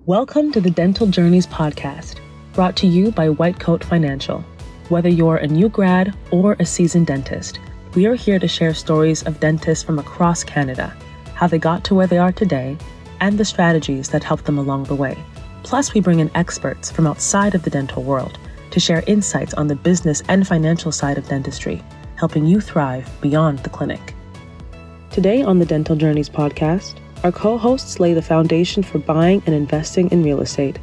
Welcome to the Dental Journeys podcast, brought to you by White Coat Financial. Whether you're a new grad or a seasoned dentist, we are here to share stories of dentists from across Canada, how they got to where they are today, and the strategies that helped them along the way. Plus, we bring in experts from outside of the dental world to share insights on the business and financial side of dentistry, helping you thrive beyond the clinic. Today on the Dental Journeys podcast, our co-hosts lay the foundation for buying and investing in real estate.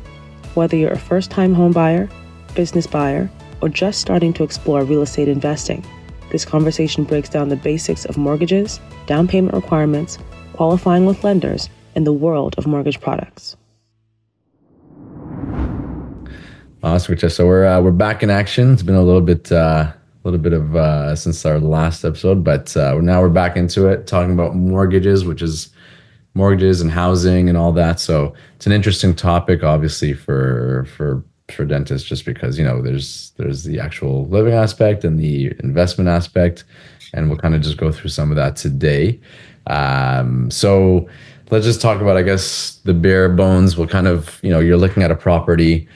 Whether you're a first-time home buyer, business buyer, or just starting to explore real estate investing, this conversation breaks down the basics of mortgages, down payment requirements, qualifying with lenders, and the world of mortgage products. Awesome. So we're back in action. It's been a little bit of since our last episode, but now we're back into it, talking about mortgages, which is mortgages and housing and all that. So it's an interesting topic, obviously, for dentists, just because, you know, there's the actual living aspect and the investment aspect, and we'll kind of just go through some of that today. So let's just talk about, I guess, the bare bones. We'll kind of, you know, you're looking at a property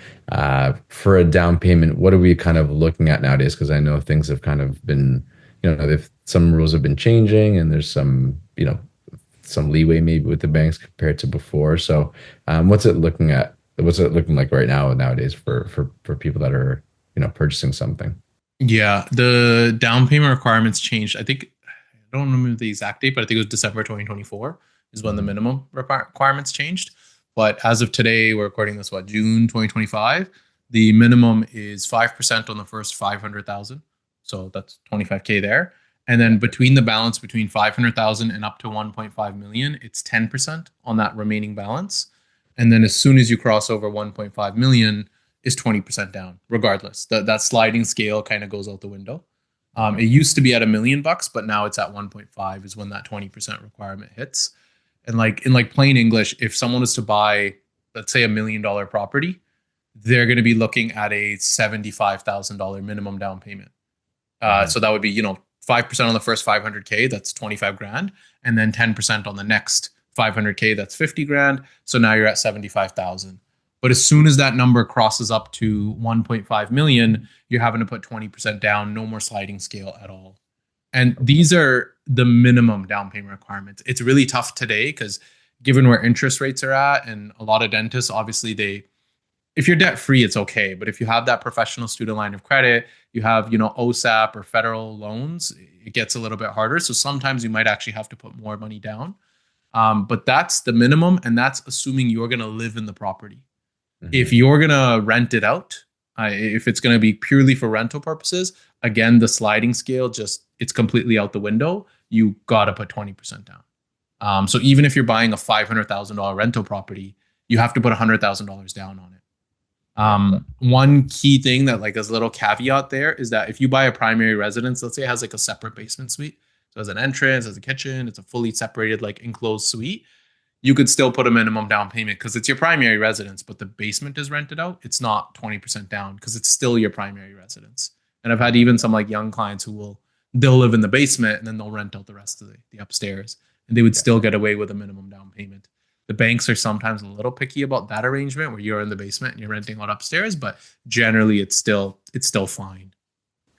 for a down payment. What are we kind of looking at nowadays? Because I know things have kind of been, you know, if some rules have been changing, and there's some, you know, some leeway maybe with the banks compared to before. So what's it looking like right now nowadays for people that are, you know, purchasing something? Yeah, the down payment requirements changed. I think, I don't remember the exact date, but I think it was December 2024 is when the minimum requirements changed. But as of today, we're recording this, June 2025, the minimum is 5% on the first 500,000. So that's 25K there. And then between the balance between 500,000 and up to 1.5 million, it's 10% on that remaining balance. And then as soon as you cross over 1.5 million, is 20% down, regardless. That sliding scale kind of goes out the window. It used to be at $1 million, but now it's at 1.5 is when that 20% requirement hits. And in plain English, if someone was to buy, let's say, $1 million property, they're going to be looking at a $75,000 minimum down payment. So that would be, 5% on the first 500K, that's 25 grand. And then 10% on the next 500K, that's 50 grand. So now you're at 75,000. But as soon as that number crosses up to 1.5 million, you're having to put 20% down, no more sliding scale at all. And these are the minimum down payment requirements. It's really tough today because given where interest rates are at, and a lot of dentists, obviously if you're debt free, it's okay. But if you have that professional student line of credit, you have, OSAP or federal loans, it gets a little bit harder. So sometimes you might actually have to put more money down. But that's the minimum. And that's assuming you're going to live in the property. Mm-hmm. If you're going to rent it out, if it's going to be purely for rental purposes, again, the sliding scale, it's completely out the window. You got to put 20% down. So even if you're buying a $500,000 rental property, you have to put $100,000 down on it. One key thing that as a little caveat there is that if you buy a primary residence, let's say it has a separate basement suite, so it has an entrance, has a kitchen, it's a fully separated enclosed suite, you could still put a minimum down payment because it's your primary residence, but the basement is rented out. It's not 20% down because it's still your primary residence. And I've had even some young clients they'll live in the basement and then they'll rent out the rest of the upstairs, and they would still get away with a minimum down payment. The banks are sometimes a little picky about that arrangement where you're in the basement and you're renting out upstairs, but generally it's still fine.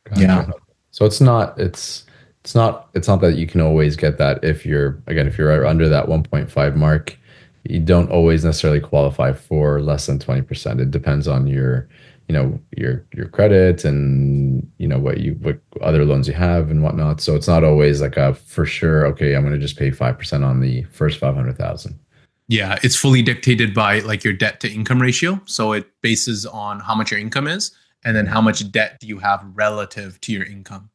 Gotcha. Yeah. So it's not that you can always get that if you're under that 1.5 mark, you don't always necessarily qualify for less than 20%. It depends on your credit and what other loans you have and whatnot. So it's not always a for sure, okay, I'm going to just pay 5% on the first 500,000. Yeah, it's fully dictated by your debt to income ratio. So it bases on how much your income is and then how much debt do you have relative to your income.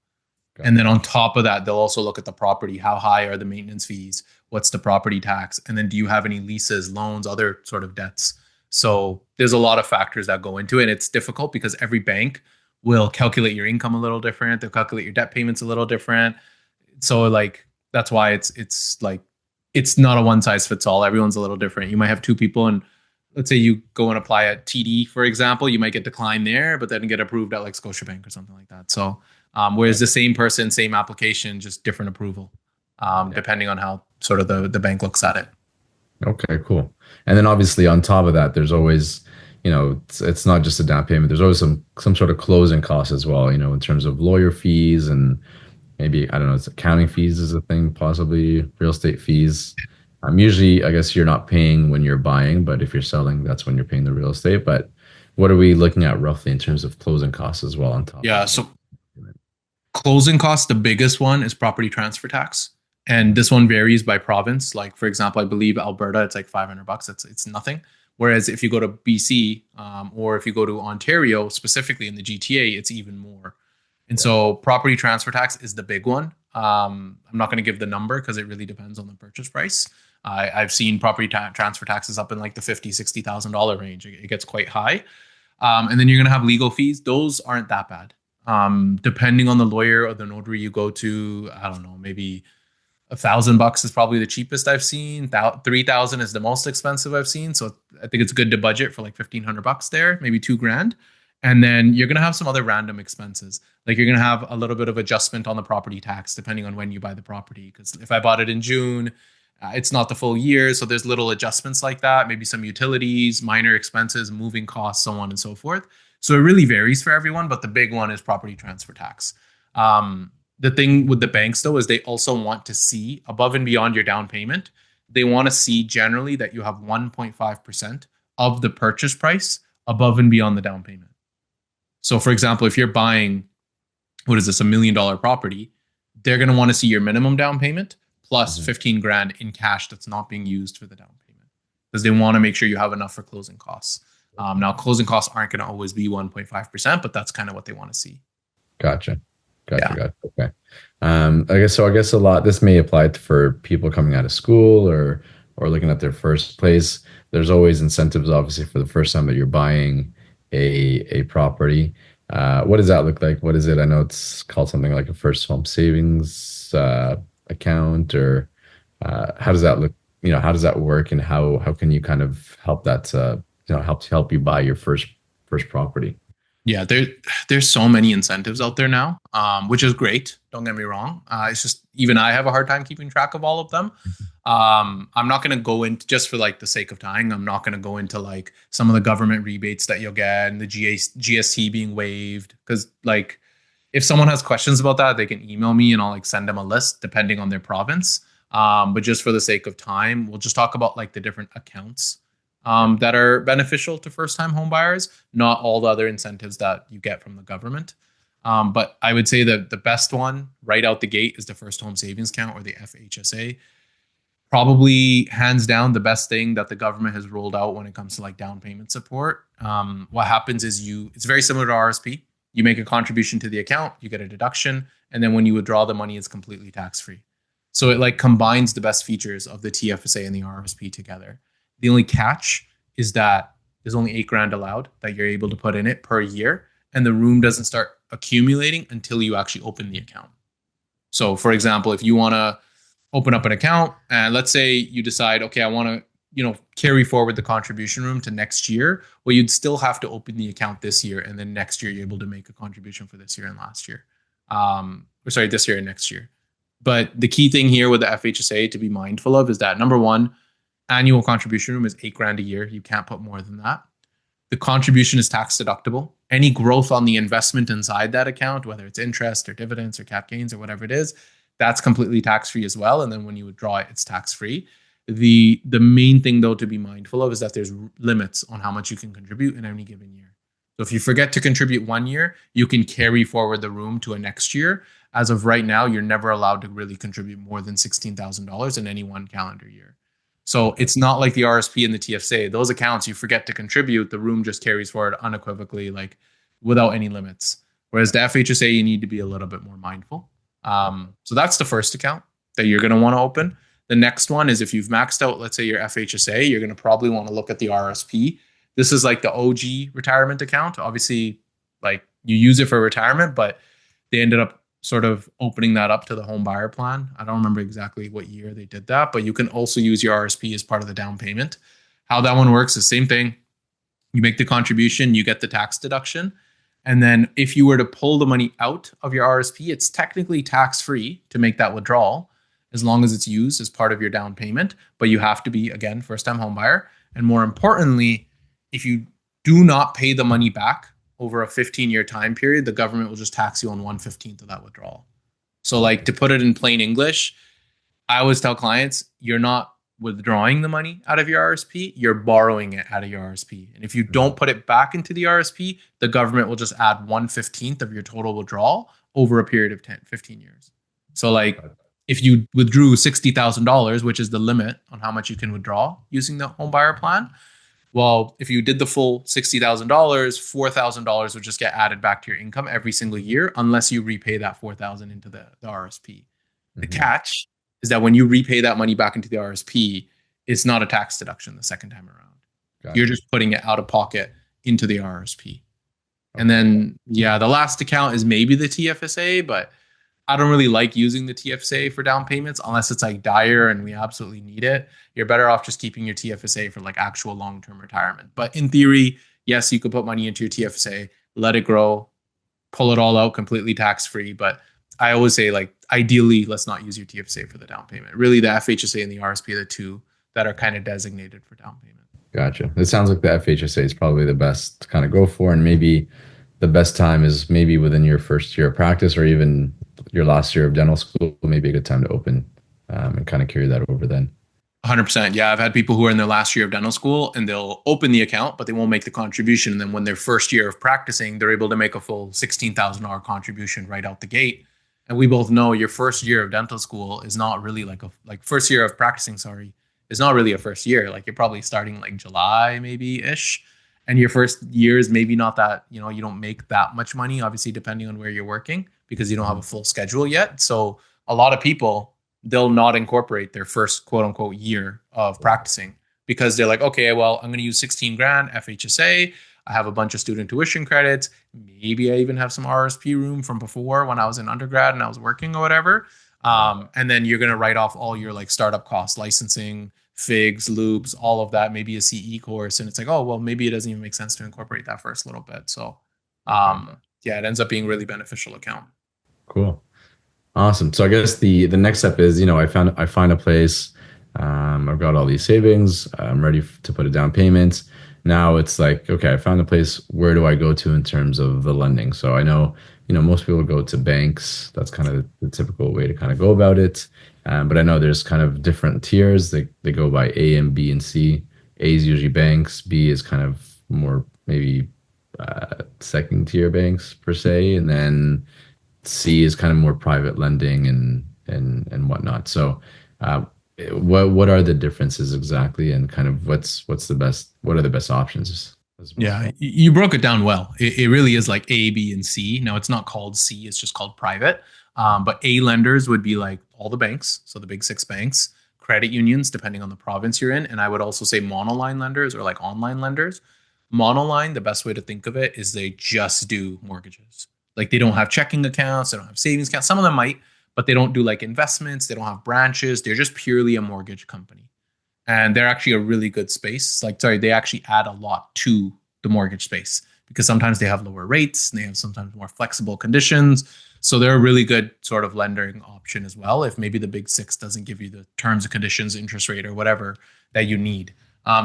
Got and it. Then on top of that, they'll also look at the property. How high are the maintenance fees? What's the property tax? And then do you have any leases, loans, other sort of debts? So there's a lot of factors that go into it. And it's difficult because every bank will calculate your income a little different. They'll calculate your debt payments a little different. So that's why it's not a one size fits all. Everyone's a little different. You might have two people, and let's say you go and apply at TD, for example, you might get declined there, but then get approved at Scotiabank or something like that. So whereas the same person, same application, just different approval, depending on how sort of the bank looks at it. Okay, cool. And then obviously on top of that, there's always, it's not just a down payment. There's always some sort of closing costs as well, in terms of lawyer fees and maybe, I don't know, it's accounting fees is a thing, possibly real estate fees. Usually, I guess you're not paying when you're buying, but if you're selling, that's when you're paying the real estate. But what are we looking at roughly in terms of closing costs as well on top Yeah. of So closing costs, the biggest one is property transfer tax. And this one varies by province. Like, for example, I believe Alberta, it's like $500. It's nothing. Whereas if you go to BC, or if you go to Ontario, specifically in the GTA, it's even more. And so property transfer tax is the big one. I'm not going to give the number because it really depends on the purchase price. I've seen property transfer taxes up in like the $50,000-$60,000 range. It gets quite high. And then you're going to have legal fees. Those aren't that bad. Depending on the lawyer or the notary you go to, I don't know, maybe $1,000 is probably the cheapest I've seen. 3,000 is the most expensive I've seen. So I think it's good to budget for like $1,500 there, maybe $2,000. And then you're going to have some other random expenses. Like you're going to have a little bit of adjustment on the property tax, depending on when you buy the property. Because if I bought it in June, it's not the full year. So there's little adjustments like that, maybe some utilities, minor expenses, moving costs, so on and so forth. So it really varies for everyone. But the big one is property transfer tax. The thing with the banks, though, is they also want to see above and beyond your down payment. They want to see generally that you have 1.5% of the purchase price above and beyond the down payment. So, for example, if you're buying, what is this, $1 million property, they're going to want to see your minimum down payment plus $15,000 in cash that's not being used for the down payment, because they want to make sure you have enough for closing costs. Now, closing costs aren't going to always be 1.5%, but that's kind of what they want to see. Gotcha. Okay. I guess a lot, this may apply for people coming out of school or looking at their first place. There's always incentives, obviously, for the first time that you're buying a property. What does that look like? What is it? I know it's called something like a first home savings account, or how does that look? How does that work, and how can you kind of help that help you buy your first property? Yeah, there's so many incentives out there now, which is great. Don't get me wrong. It's just even I have a hard time keeping track of all of them. I'm not going to go into, just for like the sake of time, I'm not going to go into like some of the government rebates that you'll get and the GST being waived. Because like if someone has questions about that, they can email me and I'll like send them a list depending on their province. But just for the sake of time, we'll just talk about like the different accounts that are beneficial to first-time home buyers, not all the other incentives that you get from the government. But I would say that the best one right out the gate is the first home savings account, or the FHSA. Probably hands down the best thing that the government has rolled out when it comes to like down payment support. What happens is it's very similar to RSP. You make a contribution to the account, you get a deduction, and then when you withdraw the money, it's completely tax-free. So it like combines the best features of the TFSA and the RSP together. The only catch is that there's only $8,000 allowed that you're able to put in it per year, and the room doesn't start accumulating until you actually open the account. So, for example, if you want to open up an account and let's say you decide, okay, I want to, carry forward the contribution room to next year, well, you'd still have to open the account this year, and then next year you're able to make a contribution for this year and last year. This year and next year. But the key thing here with the FHSA to be mindful of is that, number one, annual contribution room is $8,000 a year. You can't put more than that. The contribution is tax deductible. Any growth on the investment inside that account, whether it's interest or dividends or cap gains or whatever it is, that's completely tax-free as well. And then when you withdraw it, it's tax-free. The main thing, though, to be mindful of is that there's limits on how much you can contribute in any given year. So if you forget to contribute one year, you can carry forward the room to a next year. As of right now, you're never allowed to really contribute more than $16,000 in any one calendar year. So it's not like the RSP and the TFSA. Those accounts, you forget to contribute, the room just carries forward unequivocally, like without any limits. Whereas the FHSA, you need to be a little bit more mindful. So that's the first account that you're going to want to open. The next one is if you've maxed out, let's say your FHSA, you're going to probably want to look at the RSP. This is like the OG retirement account. Obviously, like you use it for retirement, but they ended up sort of opening that up to the home buyer plan. I don't remember exactly what year they did that, but you can also use your RSP as part of the down payment. How that one works is the same thing. You make the contribution, you get the tax deduction. And then if you were to pull the money out of your RSP, it's technically tax-free to make that withdrawal. as long as it's used as part of your down payment. But you have to be, again, first-time home buyer. And more importantly, if you do not pay the money back over a 15-year time period, the government will just tax you on 1/15 of that withdrawal. So like, to put it in plain English, I always tell clients, you're not withdrawing the money out of your RSP, you're borrowing it out of your RSP. And if you don't put it back into the RSP, the government will just add 1/15 of your total withdrawal over a period of 15 years. So like, if you withdrew $60,000, which is the limit on how much you can withdraw using the home buyer plan, well, if you did the full $60,000, $4,000 would just get added back to your income every single year, unless you repay that $4,000 into the RSP. The catch is that when you repay that money back into the RSP, it's not a tax deduction the second time around. Gotcha. You're just putting it out of pocket into the RSP. Okay. And then, yeah, the last account is maybe the TFSA, but I don't really like using the TFSA for down payments unless it's like dire and we absolutely need it. You're better off just keeping your TFSA for like actual long-term retirement. But in theory, yes, you could put money into your TFSA, let it grow, pull it all out completely tax-free. But I always say, like, ideally, let's not use your TFSA for the down payment. Really, the FHSA and the RSP are the two that are kind of designated for down payment. Gotcha. It sounds like the FHSA is probably the best to kind of go for, and maybe the best time is maybe within your first year of practice or even your last year of dental school. Maybe a good time to open and kind of carry that over then. 100%. Yeah, I've had people who are in their last year of dental school and they'll open the account, but they won't make the contribution. And then when their first year of practicing, they're able to make a full $16,000 contribution right out the gate. And we both know your first year of dental school is not really like first year of practicing, is not really a first year. Like, you're probably starting like July maybe ish. And your first year is maybe not that, you don't make that much money, obviously, depending on where you're working, because you don't have a full schedule yet. So a lot of people, they'll not incorporate their first quote unquote year of practicing because they're like, okay, well, I'm going to use 16 grand FHSA. I have a bunch of student tuition credits. Maybe I even have some RSP room from before when I was in undergrad and I was working or whatever. And then you're going to write off all your like startup costs, licensing, figs, loops, all of that, maybe a CE course. And it's like, oh, well, maybe it doesn't even make sense to incorporate that first little bit. So yeah, it ends up being really beneficial account. Cool. Awesome. So I guess the next step is, I find a place, I've got all these savings, I'm ready to put a down payment. Now it's like, okay, I found a place, where do I go to in terms of the lending? So I know, most people go to banks. That's kind of the typical way to kind of go about it. But I know there's kind of different tiers. They go by A and B and C. A is usually banks. B is kind of more maybe second tier banks per se. And then C is kind of more private lending and whatnot. So what are the differences exactly, and kind of what are the best options? Yeah, you broke it down well. It really is like A, B, and C. Now, it's not called C, it's just called private. But A lenders would be like all the banks, so the big 6 banks, credit unions, depending on the province you're in. And I would also say monoline lenders or like online lenders. Monoline, the best way to think of it is they just do mortgages. Like, they don't have checking accounts, they don't have savings accounts. Some of them might, but they don't do like investments. They don't have branches. They're just purely a mortgage company. And they're actually a really good space. They actually add a lot to the mortgage space because sometimes they have lower rates and they have sometimes more flexible conditions. So they're a really good sort of lending option as well, if maybe the big 6 doesn't give you the terms and conditions, interest rate, or whatever that you need.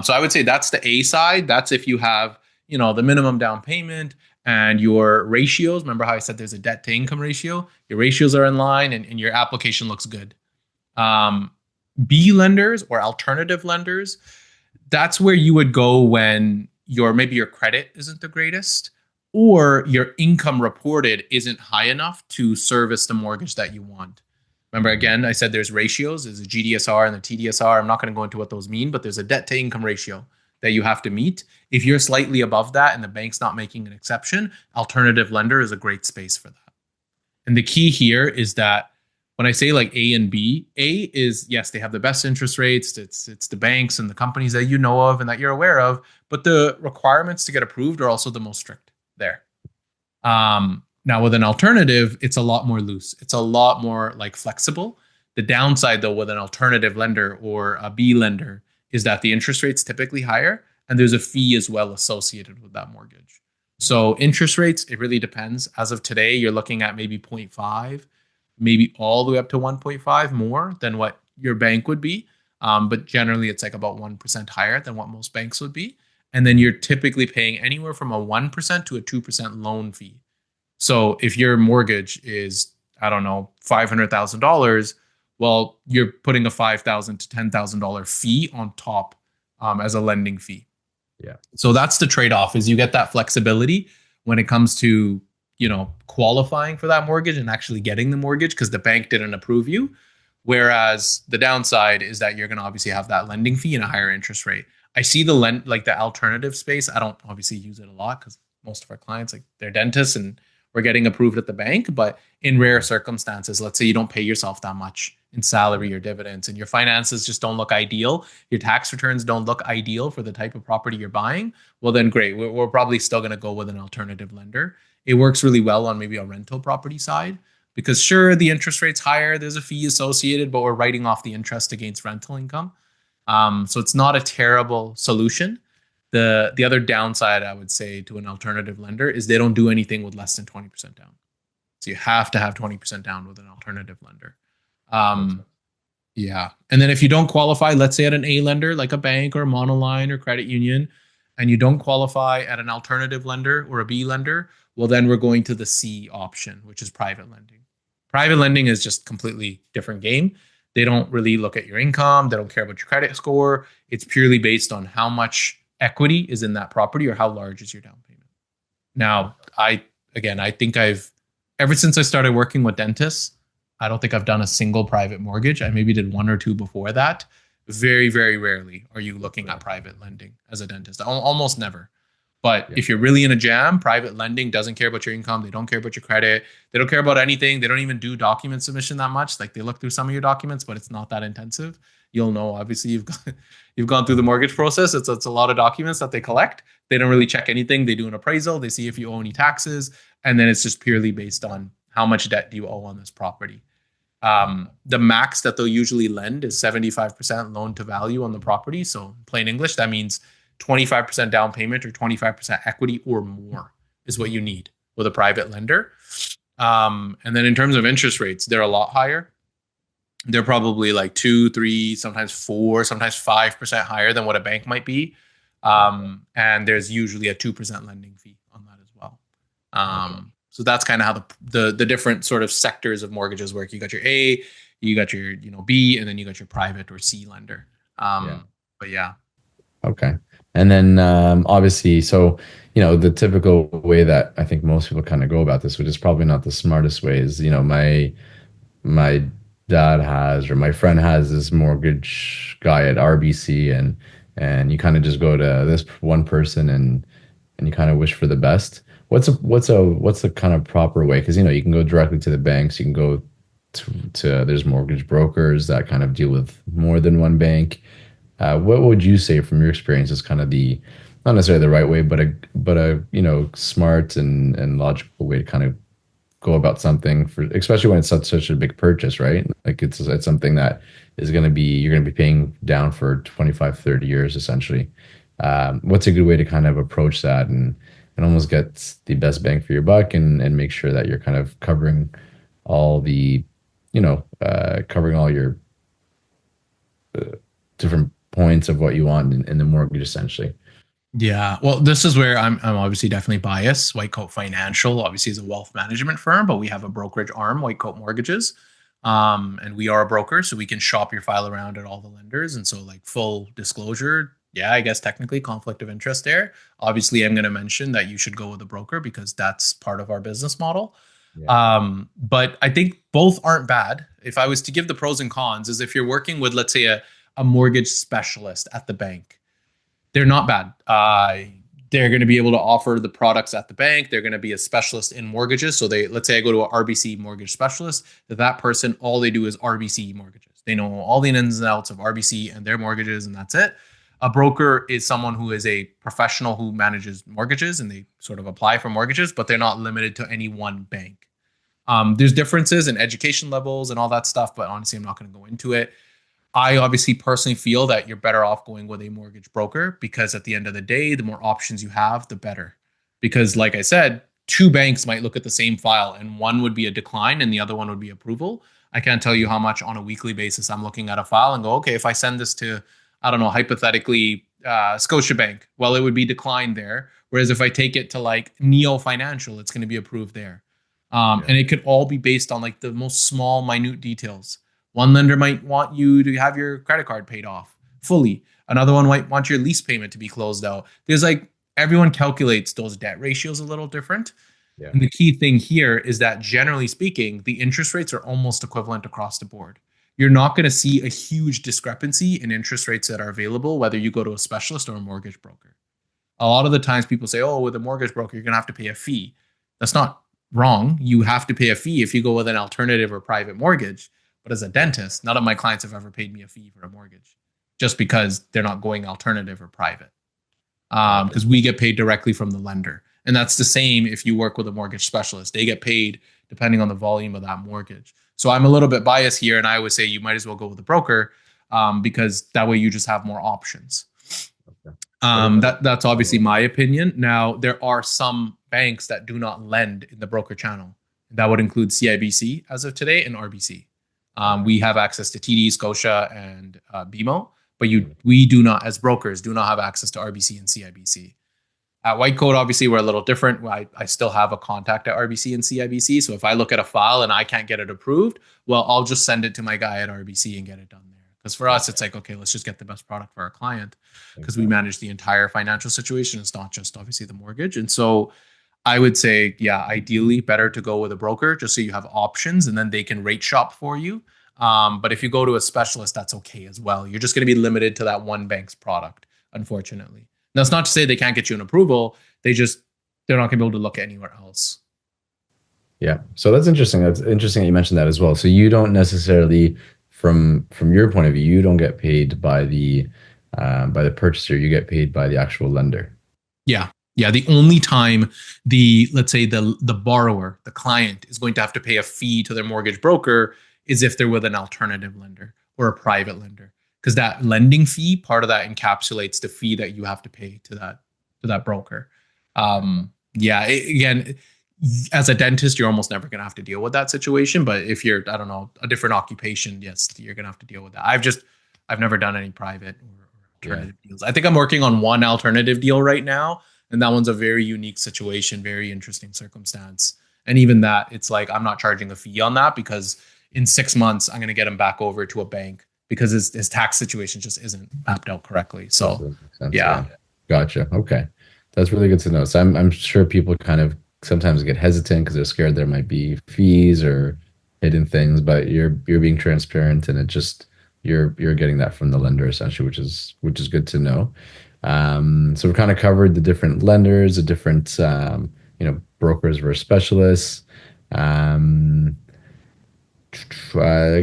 So I would say that's the A side. That's if you have, the minimum down payment and your ratios. Remember how I said there's a debt to income ratio? Your ratios are in line and your application looks good. B lenders or alternative lenders, that's where you would go when maybe your credit isn't the greatest, or your income reported isn't high enough to service the mortgage that you want. Remember, again, I said there's ratios. There's a GDSR and the TDSR. I'm not going to go into what those mean, but there's a debt to income ratio that you have to meet. If you're slightly above that and the bank's not making an exception, alternative lender is a great space for that. And the key here is that when I say like A and B, A is, yes, they have the best interest rates. It's the banks and the companies that you know of and that you're aware of, but the requirements to get approved are also the most strict there. Now with an alternative, it's a lot more loose. It's a lot more like flexible. The downside though with an alternative lender or a B lender is that the interest rate's typically higher and there's a fee as well associated with that mortgage. So interest rates, it really depends. As of today, you're looking at maybe 0.5, maybe all the way up to 1.5 more than what your bank would be. But generally, it's like about 1% higher than what most banks would be. And then you're typically paying anywhere from a 1% to a 2% loan fee. So if your mortgage is, I don't know, $500,000, well, you're putting a $5,000 to $10,000 fee on top as a lending fee. Yeah. So that's the trade-off, is you get that flexibility when it comes to, qualifying for that mortgage and actually getting the mortgage because the bank didn't approve you. Whereas the downside is that you're going to obviously have that lending fee and a higher interest rate. I see the alternative space. I don't obviously use it a lot because most of our clients, like, they're dentists and we're getting approved at the bank. But in rare circumstances, let's say you don't pay yourself that much in salary or dividends and your finances just don't look ideal, your tax returns don't look ideal for the type of property you're buying, well then great, we're probably still going to go with an alternative lender. It works really well on maybe a rental property side because sure, the interest rate's higher, there's a fee associated, but we're writing off the interest against rental income. So it's not a terrible solution. The other downside I would say to an alternative lender is they don't do anything with less than 20% down. So you have to have 20% down with an alternative lender. Yeah. And then if you don't qualify, let's say at an A lender, like a bank or a monoline or credit union, and you don't qualify at an alternative lender or a B lender, well, then we're going to the C option, which is private lending. Private lending is just completely different game. They don't really look at your income. They don't care about your credit score. It's purely based on how much equity is in that property or how large is your down payment. Now, I think ever since I started working with dentists, I don't think I've done a single private mortgage. I maybe did one or two before that. Very, very rarely are you looking at private lending as a dentist. Almost never. But if you're really in a jam, private lending doesn't care about your income. They don't care about your credit. They don't care about anything. They don't even do document submission that much. Like, they look through some of your documents, but it's not that intensive. You'll know, obviously, you've gone through the mortgage process. It's a lot of documents that they collect. They don't really check anything. They do an appraisal. They see if you owe any taxes. And then it's just purely based on how much debt do you owe on this property. The max that they'll usually lend is 75% loan to value on the property. So in plain English, that means 25% down payment or 25% equity or more is what you need with a private lender. And then in terms of interest rates, they're a lot higher. They're probably like 2, 3, sometimes 4, sometimes 5% higher than what a bank might be. And there's usually a 2% lending fee on that as well. So that's kind of how the different sort of sectors of mortgages work. You got your A, you got your B, and then you got your private or C lender. But yeah. Okay. And then obviously, so, the typical way that I think most people kind of go about this, which is probably not the smartest way, is, my dad has, or my friend has this mortgage guy at RBC, and you kind of just go to this one person and you kind of wish for the best. What's the kind of proper way? Because, you can go directly to the banks. You can go to there's mortgage brokers that kind of deal with more than one bank. What would you say from your experience is kind of not necessarily the right way, but a smart and logical way to kind of go about something, especially when it's such a big purchase, right? Like, it's something that is going to be, you're going to be paying down for 25, 30 years essentially. What's a good way to kind of approach that and almost get the best bang for your buck and make sure that you're kind of covering all the, covering all your different points of what you want in the mortgage essentially? Yeah, well, this is where I'm obviously definitely biased. White Coat Financial obviously is a wealth management firm, but we have a brokerage arm, White Coat Mortgages, and we are a broker, so we can shop your file around at all the lenders. And so, like, full disclosure, yeah, I guess technically conflict of interest there. Obviously, I'm going to mention that you should go with a broker because that's part of our business model. Yeah. But I think both aren't bad. If I was to give the pros and cons, is if you're working with, let's say, a mortgage specialist at the bank, they're not bad. They're going to be able to offer the products at the bank. They're going to be a specialist in mortgages. So let's say I go to an RBC mortgage specialist, that person, all they do is RBC mortgages. They know all the ins and outs of RBC and their mortgages, and that's it. A broker is someone who is a professional who manages mortgages, and they sort of apply for mortgages, but they're not limited to any one bank. There's differences in education levels and all that stuff, but honestly, I'm not going to go into it. I obviously personally feel that you're better off going with a mortgage broker because at the end of the day, the more options you have, the better. Because like I said, two banks might look at the same file and one would be a decline and the other one would be approval. I can't tell you how much on a weekly basis I'm looking at a file and go, okay, if I send this to, I don't know, hypothetically, Scotiabank, well, it would be declined there. Whereas if I take it to like Neo Financial, it's going to be approved there. And it could all be based on like the most small, minute details. One lender might want you to have your credit card paid off fully. Another one might want your lease payment to be closed out. There's like, everyone calculates those debt ratios a little different. Yeah. And the key thing here is that generally speaking, the interest rates are almost equivalent across the board. You're not going to see a huge discrepancy in interest rates that are available, whether you go to a specialist or a mortgage broker. A lot of the times people say, oh, with a mortgage broker, you're going to have to pay a fee. That's not wrong. You have to pay a fee if you go with an alternative or private mortgage. But as a dentist, none of my clients have ever paid me a fee for a mortgage just because they're not going alternative or private. Because we get paid directly from the lender. And that's the same if you work with a mortgage specialist. They get paid depending on the volume of that mortgage. So I'm a little bit biased here, and I would say you might as well go with a broker because that way you just have more options. Okay. That's obviously my opinion. Now, there are some banks that do not lend in the broker channel. That would include CIBC as of today and RBC. We have access to TD, Scotia, and BMO, but we do not, as brokers, do not have access to RBC and CIBC. At Whitecoat, obviously, we're a little different. I still have a contact at RBC and CIBC. So if I look at a file and I can't get it approved, well, I'll just send it to my guy at RBC and get it done there. Because for us, it's like, okay, let's just get the best product for our client because we manage the entire financial situation. It's not just obviously the mortgage. And so I would say, yeah, ideally better to go with a broker just so you have options and then they can rate shop for you. But if you go to a specialist, that's okay as well. You're just going to be limited to that one bank's product, unfortunately. That's not to say they can't get you an approval. They're not going to be able to look anywhere else. Yeah. So that's interesting. That's interesting that you mentioned that as well. So you don't necessarily, from your point of view, you don't get paid by the purchaser. You get paid by the actual lender. Yeah. Yeah. The only time let's say the borrower, the client, is going to have to pay a fee to their mortgage broker is if they're with an alternative lender or a private lender. Because that lending fee, part of that encapsulates the fee that you have to pay to that broker. Again, as a dentist, you're almost never going to have to deal with that situation. But if you're, I don't know, a different occupation, yes, you're going to have to deal with that. I've never done any private or alternative deals. I think I'm working on one alternative deal right now, and that one's a very unique situation, very interesting circumstance. And even that, it's like I'm not charging a fee on that because in 6 months I'm going to get him back over to a bank, because his tax situation just isn't mapped out correctly. So, yeah. Gotcha. Okay. That's really good to know. So I'm sure people kind of sometimes get hesitant because they're scared there might be fees or hidden things, but you're being transparent and it just, you're getting that from the lender essentially, which is good to know. So we've kind of covered the different lenders, the different, brokers versus specialists. I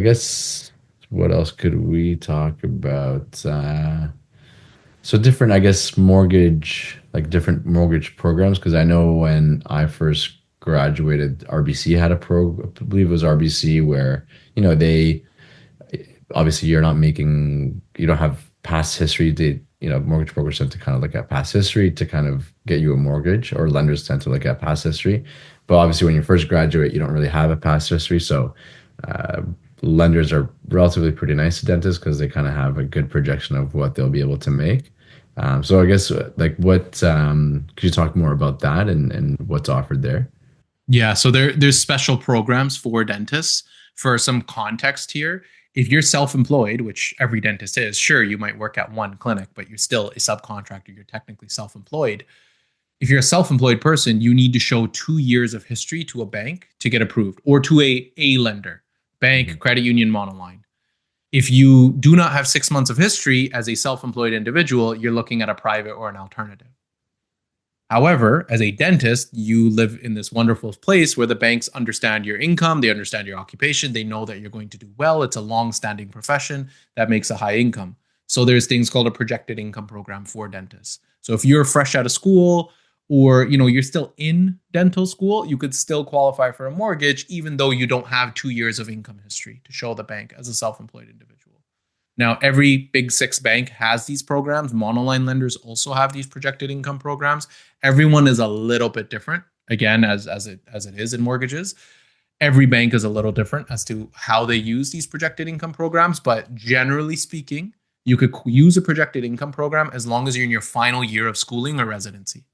guess, what else could we talk about? So different, I guess, different mortgage programs. Because I know when I first graduated, RBC had I believe it was RBC, where, they, obviously you don't have past history. Mortgage brokers tend to kind of look at past history to kind of get you a mortgage, or lenders tend to look at past history. But obviously when you first graduate, you don't really have a past history. So, lenders are relatively pretty nice to dentists because they kind of have a good projection of what they'll be able to make. So I guess could you talk more about that and what's offered there? Yeah. So there's special programs for dentists. For some context here, if you're self-employed, which every dentist is, sure, you might work at one clinic, but you're still a subcontractor. You're technically self-employed. If you're a self-employed person, you need to show 2 years of history to a bank to get approved, or to a lender. Bank, credit union, monoline. If you do not have 6 months of history as a self-employed individual, you're looking at a private or an alternative. However, as a dentist, you live in this wonderful place where the banks understand your income, they understand your occupation, they know that you're going to do well. It's a long-standing profession that makes a high income. So there's things called a projected income program for dentists. So if you're fresh out of school, or you're still in dental school, you could still qualify for a mortgage even though you don't have 2 years of income history to show the bank as a self-employed individual. Now, every big six bank has these programs. Monoline lenders also have these projected income programs. Everyone is a little bit different. again, as it is in mortgages. Every bank is a little different as to how they use these projected income programs, but generally speaking, you could use a projected income program as long as you're in your final year of schooling or residency.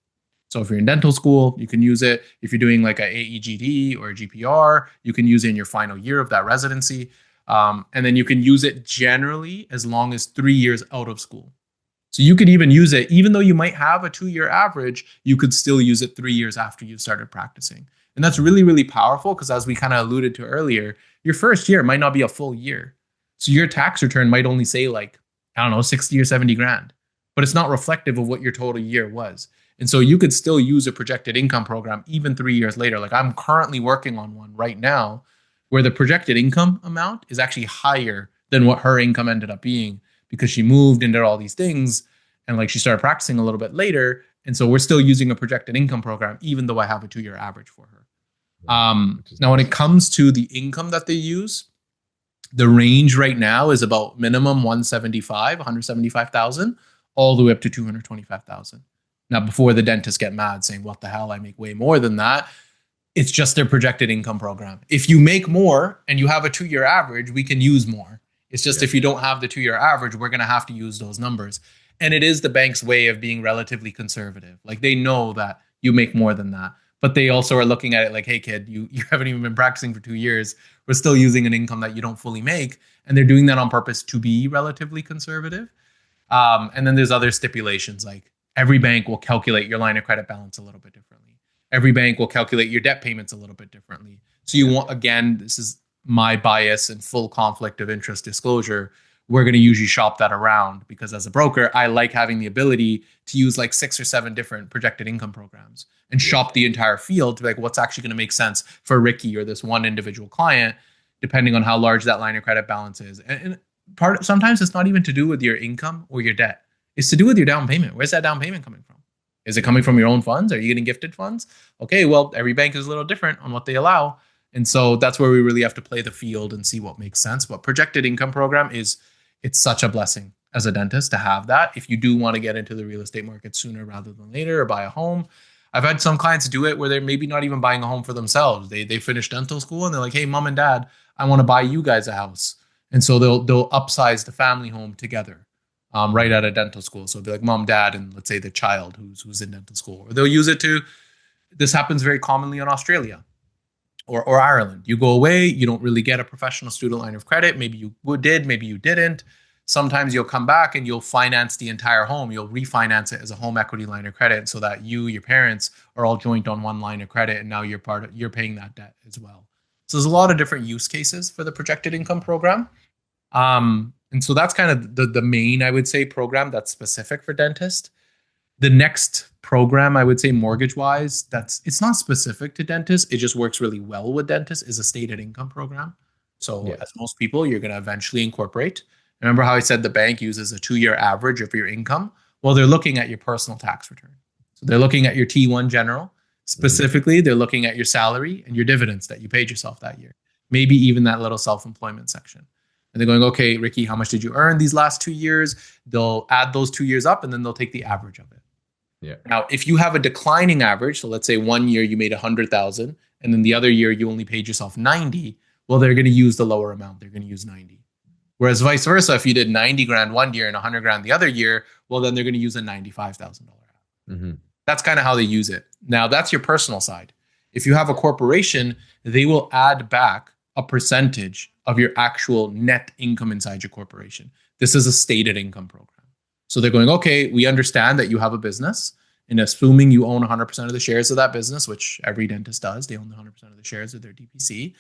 So if you're in dental school, you can use it. If you're doing like a AEGD or a GPR, you can use it in your final year of that residency. And then you can use it generally as long as 3 years out of school. So you could even use it, even though you might have a 2-year average, you could still use it 3 years after you started practicing. And that's really, really powerful because as we kind of alluded to earlier, your first year might not be a full year. So your tax return might only say like, I don't know, 60 or 70 grand, but it's not reflective of what your total year was. And so you could still use a projected income program even 3 years later. Like I'm currently working on one right now where the projected income amount is actually higher than what her income ended up being because she moved and did all these things. And like she started practicing a little bit later. And so we're still using a projected income program, even though I have a 2-year average for her. Now, when it comes to the income that they use, the range right now is about minimum 175,000, all the way up to 225,000. Now, before the dentists get mad saying, what the hell, I make way more than that. It's just their projected income program. If you make more and you have a 2-year average, we can use more. It's just if you don't have the 2-year average, we're going to have to use those numbers. And it is the bank's way of being relatively conservative. Like they know that you make more than that. But they also are looking at it like, hey, kid, you haven't even been practicing for 2 years. We're still using an income that you don't fully make. And they're doing that on purpose to be relatively conservative. And then there's other stipulations like every bank will calculate your line of credit balance a little bit differently. Every bank will calculate your debt payments a little bit differently. So you want, again, this is my bias and full conflict of interest disclosure. We're going to usually shop that around because as a broker, I like having the ability to use like 6 or 7 different projected income programs and shop the entire field to like what's actually going to make sense for Ricky or this one individual client, depending on how large that line of credit balance is. And sometimes it's not even to do with your income or your debt. It's to do with your down payment. Where's that down payment coming from? Is it coming from your own funds? Are you getting gifted funds? Okay, well, every bank is a little different on what they allow. And so that's where we really have to play the field and see what makes sense. But projected income program it's such a blessing as a dentist to have that. If you do want to get into the real estate market sooner rather than later or buy a home. I've had some clients do it where they're maybe not even buying a home for themselves. They finish dental school and they're like, hey, mom and dad, I want to buy you guys a house. And so they'll upsize the family home together right out of dental school. So it'll be like mom, dad, and let's say the child who's in dental school. Or they'll use it this happens very commonly in Australia. Or Ireland. You go away, you don't really get a professional student line of credit. Maybe you did, maybe you didn't. Sometimes you'll come back and you'll finance the entire home. You'll refinance it as a home equity line of credit so that your parents are all joint on one line of credit and now you're paying that debt as well. So there's a lot of different use cases for the projected income program. And so that's kind of the main, I would say, program that's specific for dentists. The next program, I would say mortgage-wise, it's not specific to dentists. It just works really well with dentists is a stated income program. So as most people, you're going to eventually incorporate. Remember how I said the bank uses a 2-year average of your income? Well, they're looking at your personal tax return. So they're looking at your T1 general. Specifically, they're looking at your salary and your dividends that you paid yourself that year. Maybe even that little self-employment section. And they're going, okay, Ricky, how much did you earn these last 2 years? They'll add those 2 years up and then they'll take the average of it. Yeah. Now, if you have a declining average, so let's say 1 year you made 100,000 and then the other year you only paid yourself 90, well, they're going to use the lower amount. They're going to use 90. Whereas vice versa, if you did 90 grand 1 year and 100 grand the other year, well, then they're going to use a $95,000. That's kind of how they use it. Now, that's your personal side. If you have a corporation, they will add back a percentage of your actual net income inside your corporation. This is a stated income program. So they're going, okay, we understand that you have a business, and assuming you own 100% of the shares of that business, which every dentist does, they own 100% of the shares of their DPC.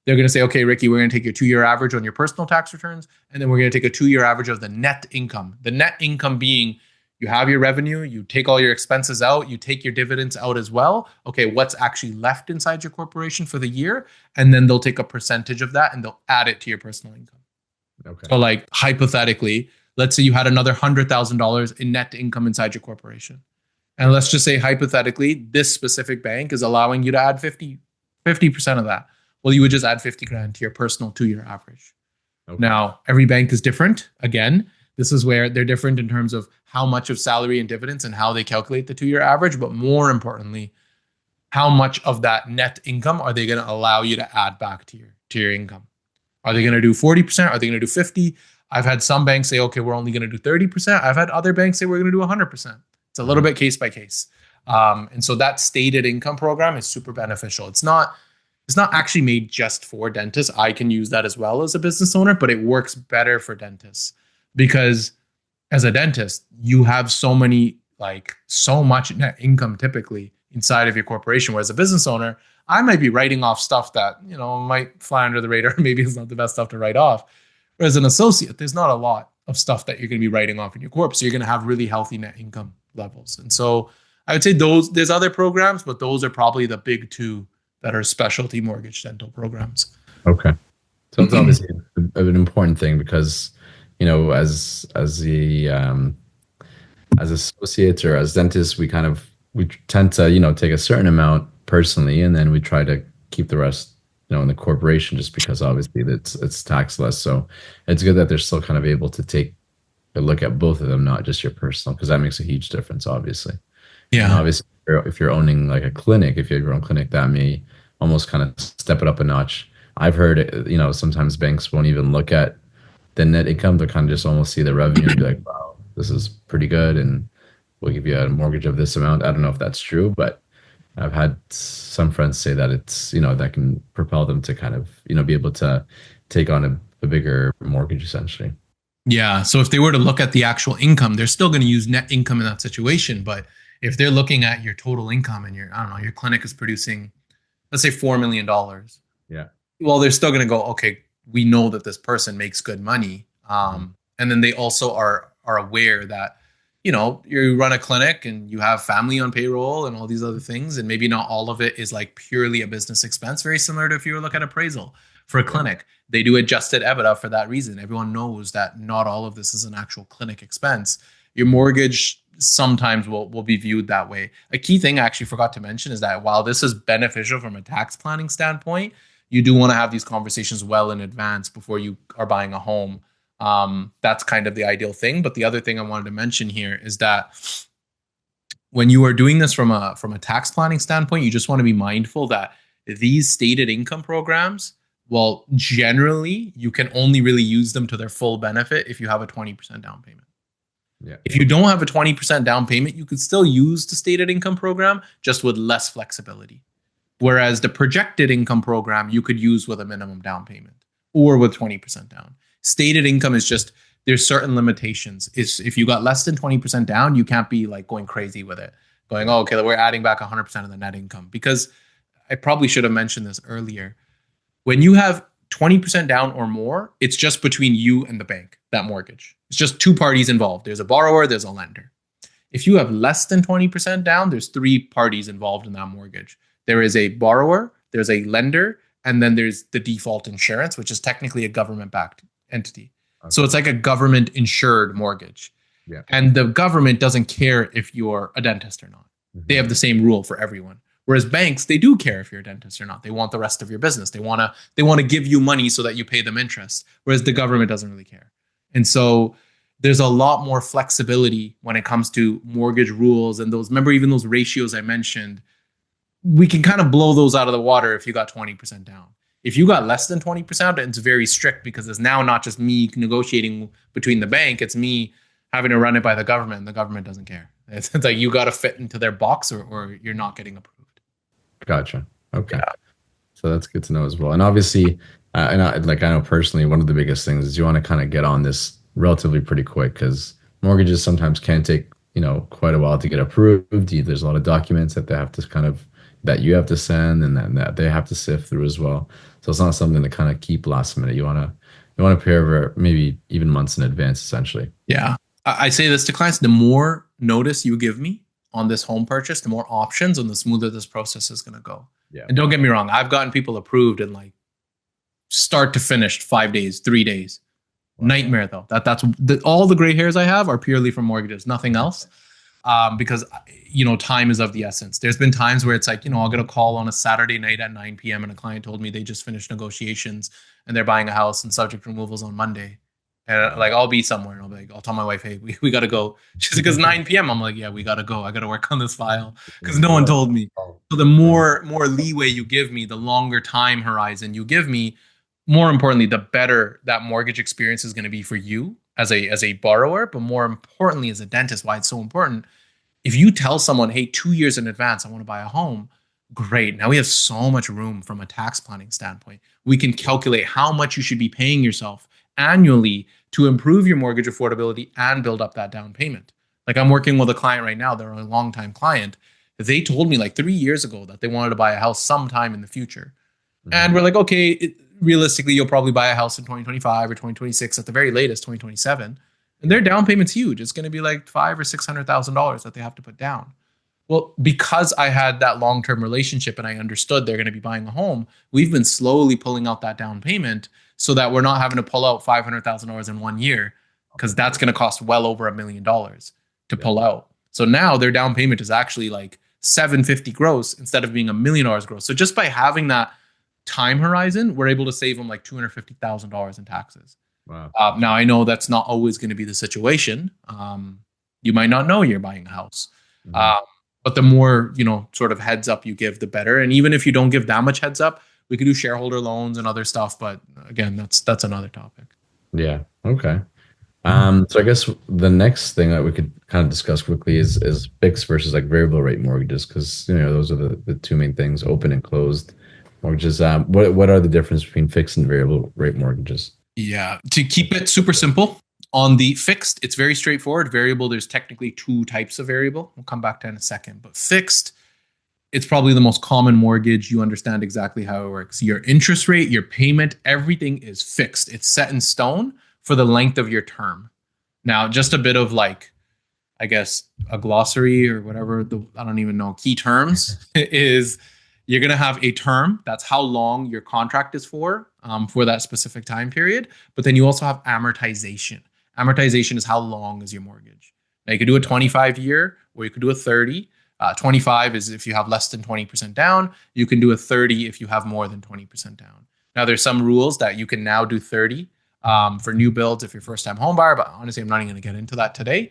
They're going to say, okay, Ricky, we're going to take your 2-year average on your personal tax returns, and then we're going to take a 2-year average of the net income. The net income being you have your revenue, you take all your expenses out, you take your dividends out as well. Okay, what's actually left inside your corporation for the year? And then they'll take a percentage of that and they'll add it to your personal income. Okay. So like hypothetically, let's say you had another $100,000 in net income inside your corporation. And let's just say hypothetically, this specific bank is allowing you to add 50% of that. Well, you would just add 50 grand to your personal 2-year average. Okay. Now, every bank is different. Again, this is where they're different in terms of how much of salary and dividends and how they calculate the 2-year average. But more importantly, how much of that net income are they going to allow you to add back to your income? Are they going to do 40%? Are they going to do 50? I've had some banks say, okay, we're only going to do 30%. I've had other banks say we're going to do 100%. It's a little bit case by case. And so that stated income program is super beneficial. It's not actually made just for dentists. I can use that as well as a business owner, but it works better for dentists because as a dentist, you have so much net income typically inside of your corporation. Whereas a business owner, I might be writing off stuff that, might fly under the radar. Maybe it's not the best stuff to write off. Whereas an associate, there's not a lot of stuff that you're going to be writing off in your corp. So you're going to have really healthy net income levels. And so I would say there's other programs, but those are probably the big two that are specialty mortgage dental programs. Okay. So it's obviously an important thing because, as associates or as dentists, we tend to, take a certain amount personally, and then we try to keep the rest, in the corporation, just because obviously it's tax less. So it's good that they're still kind of able to take a look at both of them, not just your personal, because that makes a huge difference, obviously. Yeah. And obviously, if you're owning like a clinic, if you have your own clinic, that may almost kind of step it up a notch. I've heard, sometimes banks won't even look at the net income. They'll kind of just almost see the revenue and be like, wow, this is pretty good, and we'll give you a mortgage of this amount. I don't know if that's true, but I've had some friends say that it's, that can propel them to kind of, be able to take on a bigger mortgage essentially. Yeah. So if they were to look at the actual income, they're still going to use net income in that situation. But if they're looking at your total income and your clinic is producing, let's say $4 million. Yeah. Well, they're still going to go, okay, we know that this person makes good money. And then they also are aware that, you run a clinic and you have family on payroll and all these other things. And maybe not all of it is like purely a business expense, very similar to if you were looking at appraisal for a clinic. They do adjusted EBITDA for that reason. Everyone knows that not all of this is an actual clinic expense. Your mortgage sometimes will be viewed that way. A key thing I actually forgot to mention is that while this is beneficial from a tax planning standpoint, you do want to have these conversations well in advance before you are buying a home. That's kind of the ideal thing. But the other thing I wanted to mention here is that when you are doing this from a tax planning standpoint, you just want to be mindful that these stated income programs, well, generally you can only really use them to their full benefit if you have a 20% down payment. Yeah. If you don't have a 20% down payment, you could still use the stated income program just with less flexibility. Whereas the projected income program, you could use with a minimum down payment or with 20% down. Stated income is just, there's certain limitations. If you got less than 20% down, you can't be like going crazy with it. Going, oh, okay, we're adding back 100% of the net income. Because I probably should have mentioned this earlier. When you have 20% down or more, it's just between you and the bank, that mortgage. It's just two parties involved. There's a borrower, there's a lender. If you have less than 20% down, there's three parties involved in that mortgage. There is a borrower, there's a lender, and then there's the default insurance, which is technically a government-backed entity. Okay. So it's like a government insured mortgage. Yeah. And the government doesn't care if you're a dentist or not. Mm-hmm. They have the same rule for everyone. Whereas banks, they do care if you're a dentist or not. They want the rest of your business. They want to give you money so that you pay them interest. Whereas the government doesn't really care. And so there's a lot more flexibility when it comes to mortgage rules and those. Remember, even those ratios I mentioned, we can kind of blow those out of the water if you got 20% down. If you got less than 20%, it's very strict because it's now not just me negotiating between the bank. It's me having to run it by the government, and the government doesn't care. It's like you got to fit into their box or you're not getting approved. Gotcha. Okay. Yeah. So that's good to know as well. And obviously, I know personally, one of the biggest things is you want to kind of get on this relatively pretty quick because mortgages sometimes can take, quite a while to get approved. There's a lot of documents that they have to that you have to send and then that they have to sift through as well. So it's not something to kind of keep last minute. You want to pay over maybe even months in advance, essentially. Yeah. I say this to clients, the more notice you give me on this home purchase, the more options and the smoother this process is going to go. Yeah. And don't get me wrong, I've gotten people approved in like start to finish 5 days, 3 days. Wow. Nightmare though. That's all the gray hairs I have are purely from mortgages, nothing else. Because time is of the essence. There's been times where it's like, I'll get a call on a Saturday night at 9 p.m. and a client told me they just finished negotiations and they're buying a house and subject removals on Monday. And like, I'll be somewhere and I'll be like, I'll tell my wife, hey, we got to go. She's like, it's 9 p.m. I'm like, yeah, we got to go. I got to work on this file because no one told me. So the more leeway you give me, the longer time horizon you give me, more importantly, the better that mortgage experience is going to be for you as a borrower, but more importantly, as a dentist, why it's so important. If you tell someone, hey, 2 years in advance, I want to buy a home, great. Now we have so much room from a tax planning standpoint. We can calculate how much you should be paying yourself annually to improve your mortgage affordability and build up that down payment. Like I'm working with a client right now, they're a longtime client. They told me like 3 years ago that they wanted to buy a house sometime in the future. Mm-hmm. And we're like, okay, realistically, you'll probably buy a house in 2025 or 2026, at the very latest, 2027. And their down payment's huge. It's going to be like $500,000 or $600,000 that they have to put down. Well, because I had that long-term relationship and I understood they're going to be buying a home, we've been slowly pulling out that down payment so that we're not having to pull out $500,000 in 1 year, because that's going to cost well over $1 million to pull out. So now their down payment is actually like $750,000 gross instead of being $1 million gross. So just by having that time horizon, we're able to save them like $250,000 in taxes. Wow. Now I know that's not always going to be the situation. You might not know you're buying a house. Mm-hmm. But the more, sort of heads up you give, the better. And even if you don't give that much heads up, we could do shareholder loans and other stuff. But again, that's another topic. Yeah. Okay. So I guess the next thing that we could kind of discuss quickly is fixed versus like variable rate mortgages, because those are the two main things: open and closed mortgages. What are the differences between fixed and variable rate mortgages? Yeah, to keep it super simple, on the fixed, it's very straightforward. Variable, there's technically two types of variable. We'll come back to that in a second. But fixed, it's probably the most common mortgage. You understand exactly how it works. Your interest rate, your payment, everything is fixed. It's set in stone for the length of your term. Now, just a bit of like, I guess, a glossary or whatever, I don't even know, key terms is you're going to have a term. That's how long your contract is for that specific time period. But then you also have amortization. Amortization is how long is your mortgage. Now, you could do a 25-year or you could do a 30. 25 is if you have less than 20% down. You can do a 30 if you have more than 20% down. Now, there's some rules that you can now do 30 for new builds if you're first-time home buyer. But honestly, I'm not even going to get into that today.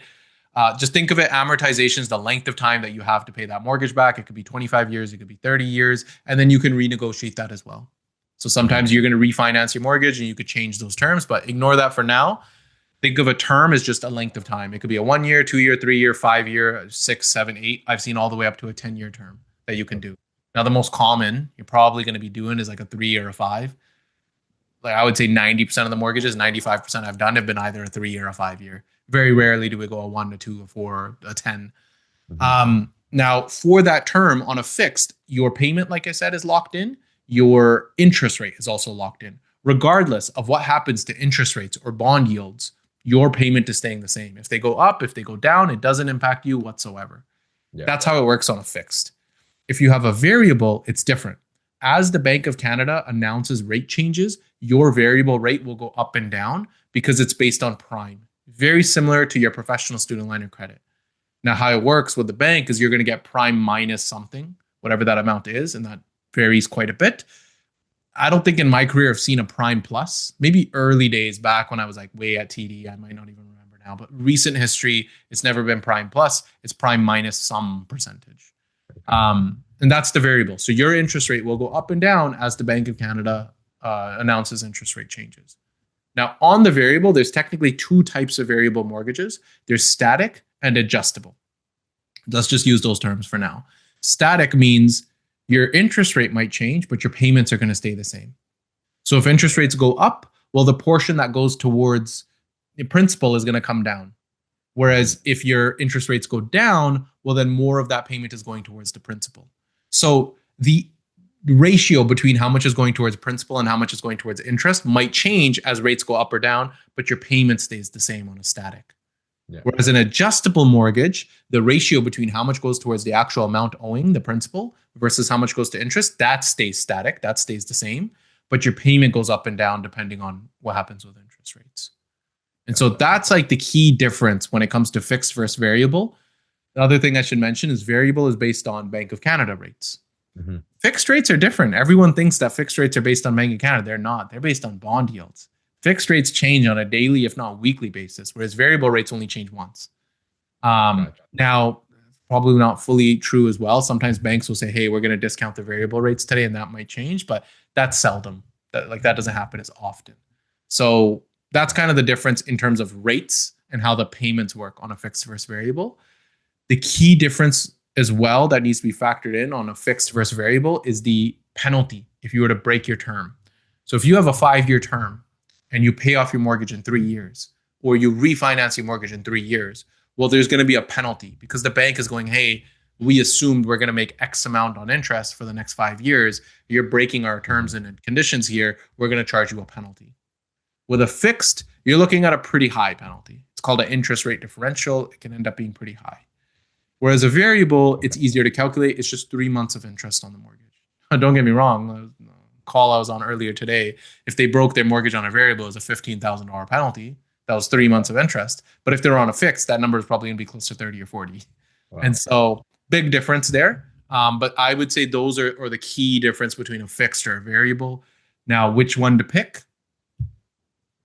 Just think of it, amortization is the length of time that you have to pay that mortgage back. It could be 25 years, it could be 30 years, and then you can renegotiate that as well. So sometimes you're going to refinance your mortgage and you could change those terms, but ignore that for now. Think of a term as just a length of time. It could be a 1 year, 2 year, 3 year, 5 year, 6, 7, 8. I've seen all the way up to a 10-year term that you can do. Now, the most common you're probably going to be doing is like a 3 or a 5. Like I would say 90% of the mortgages, 95% I've done have been either a 3 or a 5 year. Very rarely do we go a 1, a 2, a 4, a 10. Mm-hmm. Now, for that term on a fixed, your payment, like I said, is locked in. Your interest rate is also locked in. Regardless of what happens to interest rates or bond yields, your payment is staying the same. If they go up, if they go down, it doesn't impact you whatsoever. Yeah. That's how it works on a fixed. If you have a variable, it's different. As the Bank of Canada announces rate changes, your variable rate will go up and down because it's based on prime. Very similar to your professional student line of credit. Now, how it works with the bank is you're going to get prime minus something, whatever that amount is, and that varies quite a bit. I don't think in my career I've seen a prime plus. Maybe early days back when I was like way at TD, I might not even remember now, but recent history, it's never been prime plus. It's prime minus some percentage. And that's the variable. So your interest rate will go up and down as the Bank of Canada announces interest rate changes. Now, on the variable, there's technically two types of variable mortgages. There's static and adjustable. Let's just use those terms for now. Static means your interest rate might change, but your payments are going to stay the same. So if interest rates go up, well, the portion that goes towards the principal is going to come down. Whereas if your interest rates go down, well, then more of that payment is going towards the principal. So the ratio between how much is going towards principal and how much is going towards interest might change as rates go up or down, but your payment stays the same on a static. Yeah. Whereas an adjustable mortgage, the ratio between how much goes towards the actual amount owing the principal versus how much goes to interest, that stays static, that stays the same, but your payment goes up and down depending on what happens with interest rates. And so that's like the key difference when it comes to fixed versus variable. The other thing I should mention is variable is based on Bank of Canada rates. Mm-hmm. Fixed rates are different. Everyone thinks that fixed rates are based on Bank of Canada. They're not. They're based on bond yields. Fixed rates change on a daily, if not weekly basis, whereas variable rates only change once. Now, probably not fully true as well. Sometimes banks will say, hey, we're going to discount the variable rates today, and that might change, but that's seldom. That doesn't happen as often. So that's kind of the difference in terms of rates and how the payments work on a fixed versus variable. The key difference as well that needs to be factored in on a fixed versus variable is the penalty if you were to break your term. So if you have a 5-year term and you pay off your mortgage in 3 years, or you refinance your mortgage in 3 years, well, there's going to be a penalty because the bank is going, hey, we assumed we're going to make X amount on interest for the next 5 years. You're breaking our terms and conditions here. We're going to charge you a penalty. With a fixed, you're looking at a pretty high penalty. It's called an interest rate differential. It can end up being pretty high. Whereas a variable, it's easier to calculate. It's just 3 months of interest on the mortgage. Don't get me wrong. The call I was on earlier today, if they broke their mortgage on a variable, it was a $15,000 penalty. That was 3 months of interest. But if they're on a fixed, that number is probably going to be close to 30 or 40. Wow. And so big difference there. But I would say those are the key difference between a fixed or a variable. Now, which one to pick?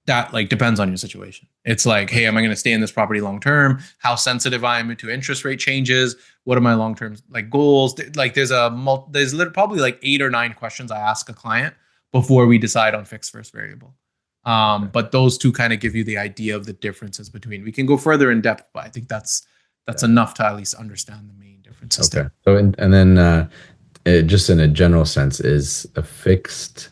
That like depends on your situation. It's like, hey, am I going to stay in this property long term? How sensitive I am to interest rate changes? What are my long term like goals? Like there's probably like 8 or 9 questions I ask a client before we decide on fixed versus variable. But those two kind of give you the idea of the differences between. We can go further in depth, but I think that's enough to at least understand the main differences. Okay. So and then just in a general sense, is a fixed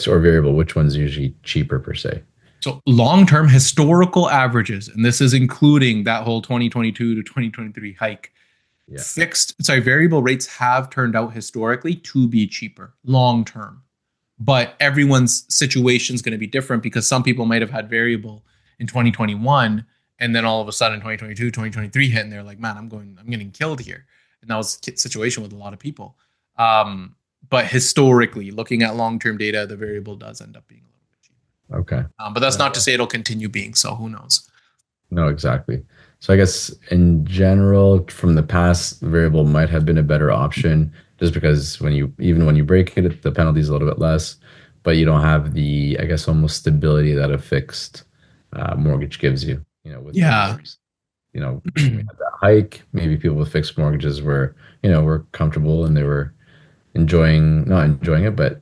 or variable, which one's usually cheaper per se? So long-term historical averages, and this is including that whole 2022 to 2023 hike. Yeah. Variable rates have turned out historically to be cheaper long-term. But everyone's situation is going to be different because some people might have had variable in 2021, and then all of a sudden 2022, 2023 hit, and they're like, man, I'm getting killed here. And that was the situation with a lot of people. But historically, looking at long-term data, the variable does end up being a little bit cheaper. Okay. But that's not to say it'll continue being so. Who knows? No, exactly. So I guess in general, from the past, variable might have been a better option just because when you break it, the penalty is a little bit less, but you don't have the, I guess, almost stability that a fixed mortgage gives you. With we had that hike. Maybe people with fixed mortgages were comfortable and they were not enjoying it, but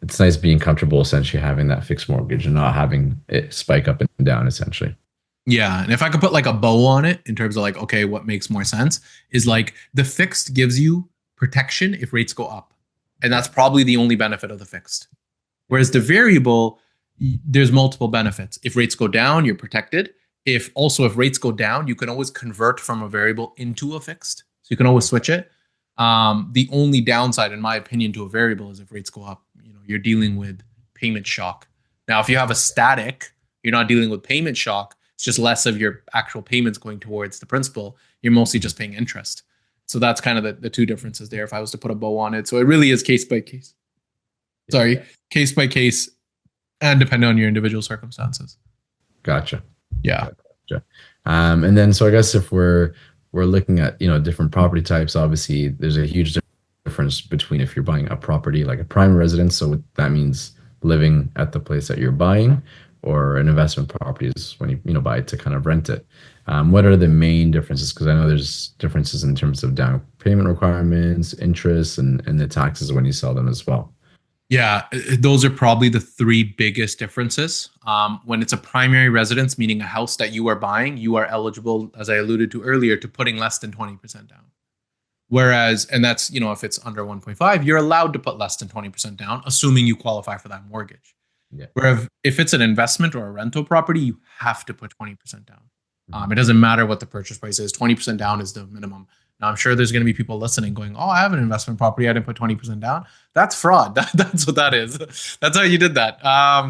it's nice being comfortable essentially having that fixed mortgage and not having it spike up and down essentially. Yeah. And if I could put like a bow on it in terms of like, okay, what makes more sense is like the fixed gives you protection if rates go up. And that's probably the only benefit of the fixed. Whereas the variable, there's multiple benefits. If rates go down, you're protected. If rates go down, you can always convert from a variable into a fixed. So you can always switch it. The only downside, in my opinion, to a variable is if rates go up, you're dealing with payment shock. Now, if you have a static, you're not dealing with payment shock. It's just less of your actual payments going towards the principal. You're mostly just paying interest. So that's kind of the two differences there if I was to put a bow on it. So it really is case by case. Case by case and depending on your individual circumstances. Gotcha. Yeah. Gotcha. And then, so I guess if we're looking at, different property types, obviously there's a huge difference between if you're buying a property like a prime residence. So that means living at the place that you're buying, or an investment property is when you buy it to kind of rent it. What are the main differences? Because I know there's differences in terms of down payment requirements, interest, and the taxes when you sell them as well. Yeah, those are probably the 3 biggest differences. When it's a primary residence, meaning a house that you are buying, you are eligible, as I alluded to earlier, to putting less than 20% down. Whereas, and that's, if it's under 1.5, you're allowed to put less than 20% down, assuming you qualify for that mortgage. Yeah. Whereas if it's an investment or a rental property, you have to put 20% down. It doesn't matter what the purchase price is. 20% down is the minimum. Now, I'm sure there's going to be people listening going, oh, I have an investment property. I didn't put 20% down. That's fraud. That's what that is. That's how you did that.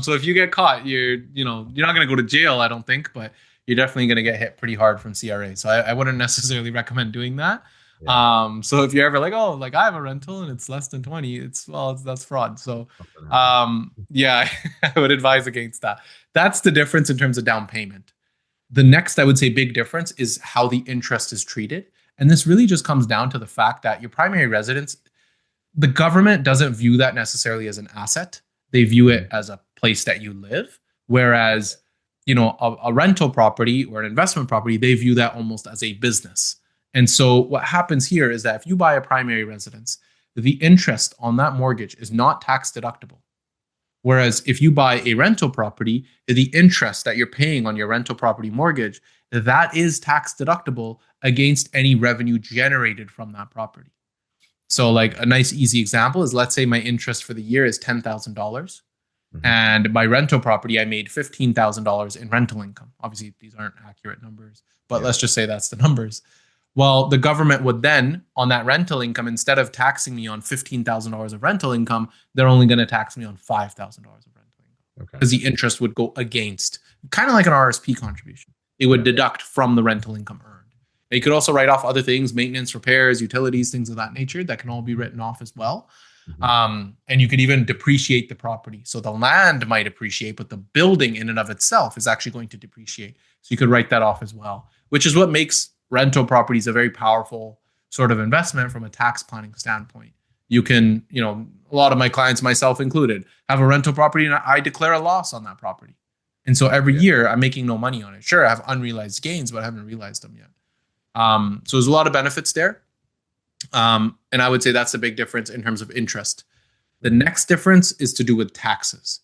So if you get caught, you're not going to go to jail, I don't think, but you're definitely going to get hit pretty hard from CRA. So I wouldn't necessarily recommend doing that. Yeah. So if you're ever like, oh, like I have a rental and it's less than 20, that's fraud. So yeah, I would advise against that. That's the difference in terms of down payment. The next, I would say, big difference is how the interest is treated. And this really just comes down to the fact that your primary residence, the government doesn't view that necessarily as an asset. They view it as a place that you live. Whereas, a rental property or an investment property, they view that almost as a business. And so what happens here is that if you buy a primary residence, the interest on that mortgage is not tax deductible. Whereas if you buy a rental property, the interest that you're paying on your rental property mortgage, that is tax deductible against any revenue generated from that property. So like a nice easy example is, let's say my interest for the year is $10,000. And my rental property, I made $15,000 in rental income. Obviously, these aren't accurate numbers, but let's just say that's the numbers. Well, the government would then, on that rental income, instead of taxing me on $15,000 of rental income, they're only going to tax me on $5,000 of rental income. Because the interest would go against, kind of like an RSP contribution. It would deduct from the rental income earned. You could also write off other things, maintenance, repairs, utilities, things of that nature that can all be written off as well. And you could even depreciate the property. So the land might appreciate, but the building in and of itself is actually going to depreciate. So you could write that off as well, which is what makes rental properties a very powerful sort of investment from a tax planning standpoint. You can, a lot of my clients, myself included, have a rental property and I declare a loss on that property. And so every year I'm making no money on it. Sure, I have unrealized gains, but I haven't realized them yet. So there's a lot of benefits there. And I would say that's the big difference in terms of interest. The next difference is to do with taxes,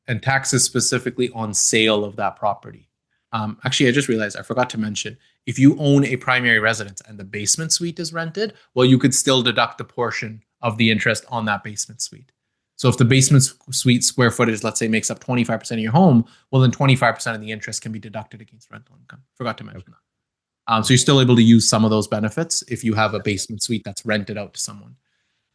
and taxes specifically on sale of that property. Actually, I just realized I forgot to mention, if you own a primary residence and the basement suite is rented, well, you could still deduct a portion of the interest on that basement suite. So if the basement suite square footage, let's say, makes up 25% of your home, well, then 25% of the interest can be deducted against rental income. Forgot to mention that. So you're still able to use some of those benefits if you have a basement suite that's rented out to someone.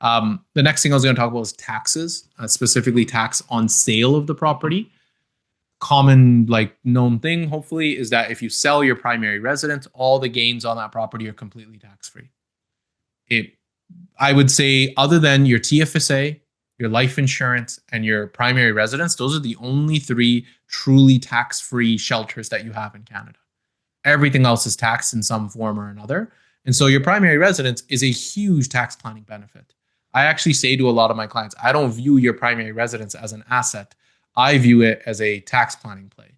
The next thing I was going to talk about is taxes, specifically tax on sale of the property. Common, known thing, hopefully, is that if you sell your primary residence, all the gains on that property are completely tax-free. I would say, other than your TFSA, your life insurance, and your primary residence, those are the only three truly tax-free shelters that you have in Canada. Everything else is taxed in some form or another. And so your primary residence is a huge tax planning benefit. I actually say to a lot of my clients, I don't view your primary residence as an asset. I view it as a tax planning play.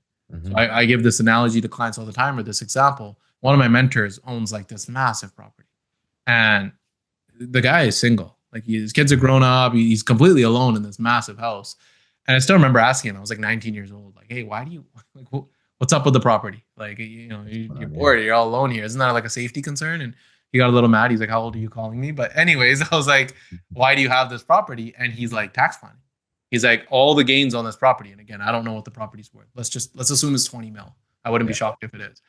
So I give this analogy to clients all the time, or this example. One of my mentors owns this massive property. And the guy is single. His kids are grown up. He's completely alone in this massive house. And I still remember asking him, I was 19 years old, hey, why do you, what's up with the property? You're bored, you're all alone here. Isn't that a safety concern? And he got a little mad. He's like, how old are you calling me? But anyways, I was like, why do you have this property? And he's like, tax planning. He's like, all the gains on this property. And again, I don't know what the property's worth. Let's assume it's 20 mil. I wouldn't be shocked if it is.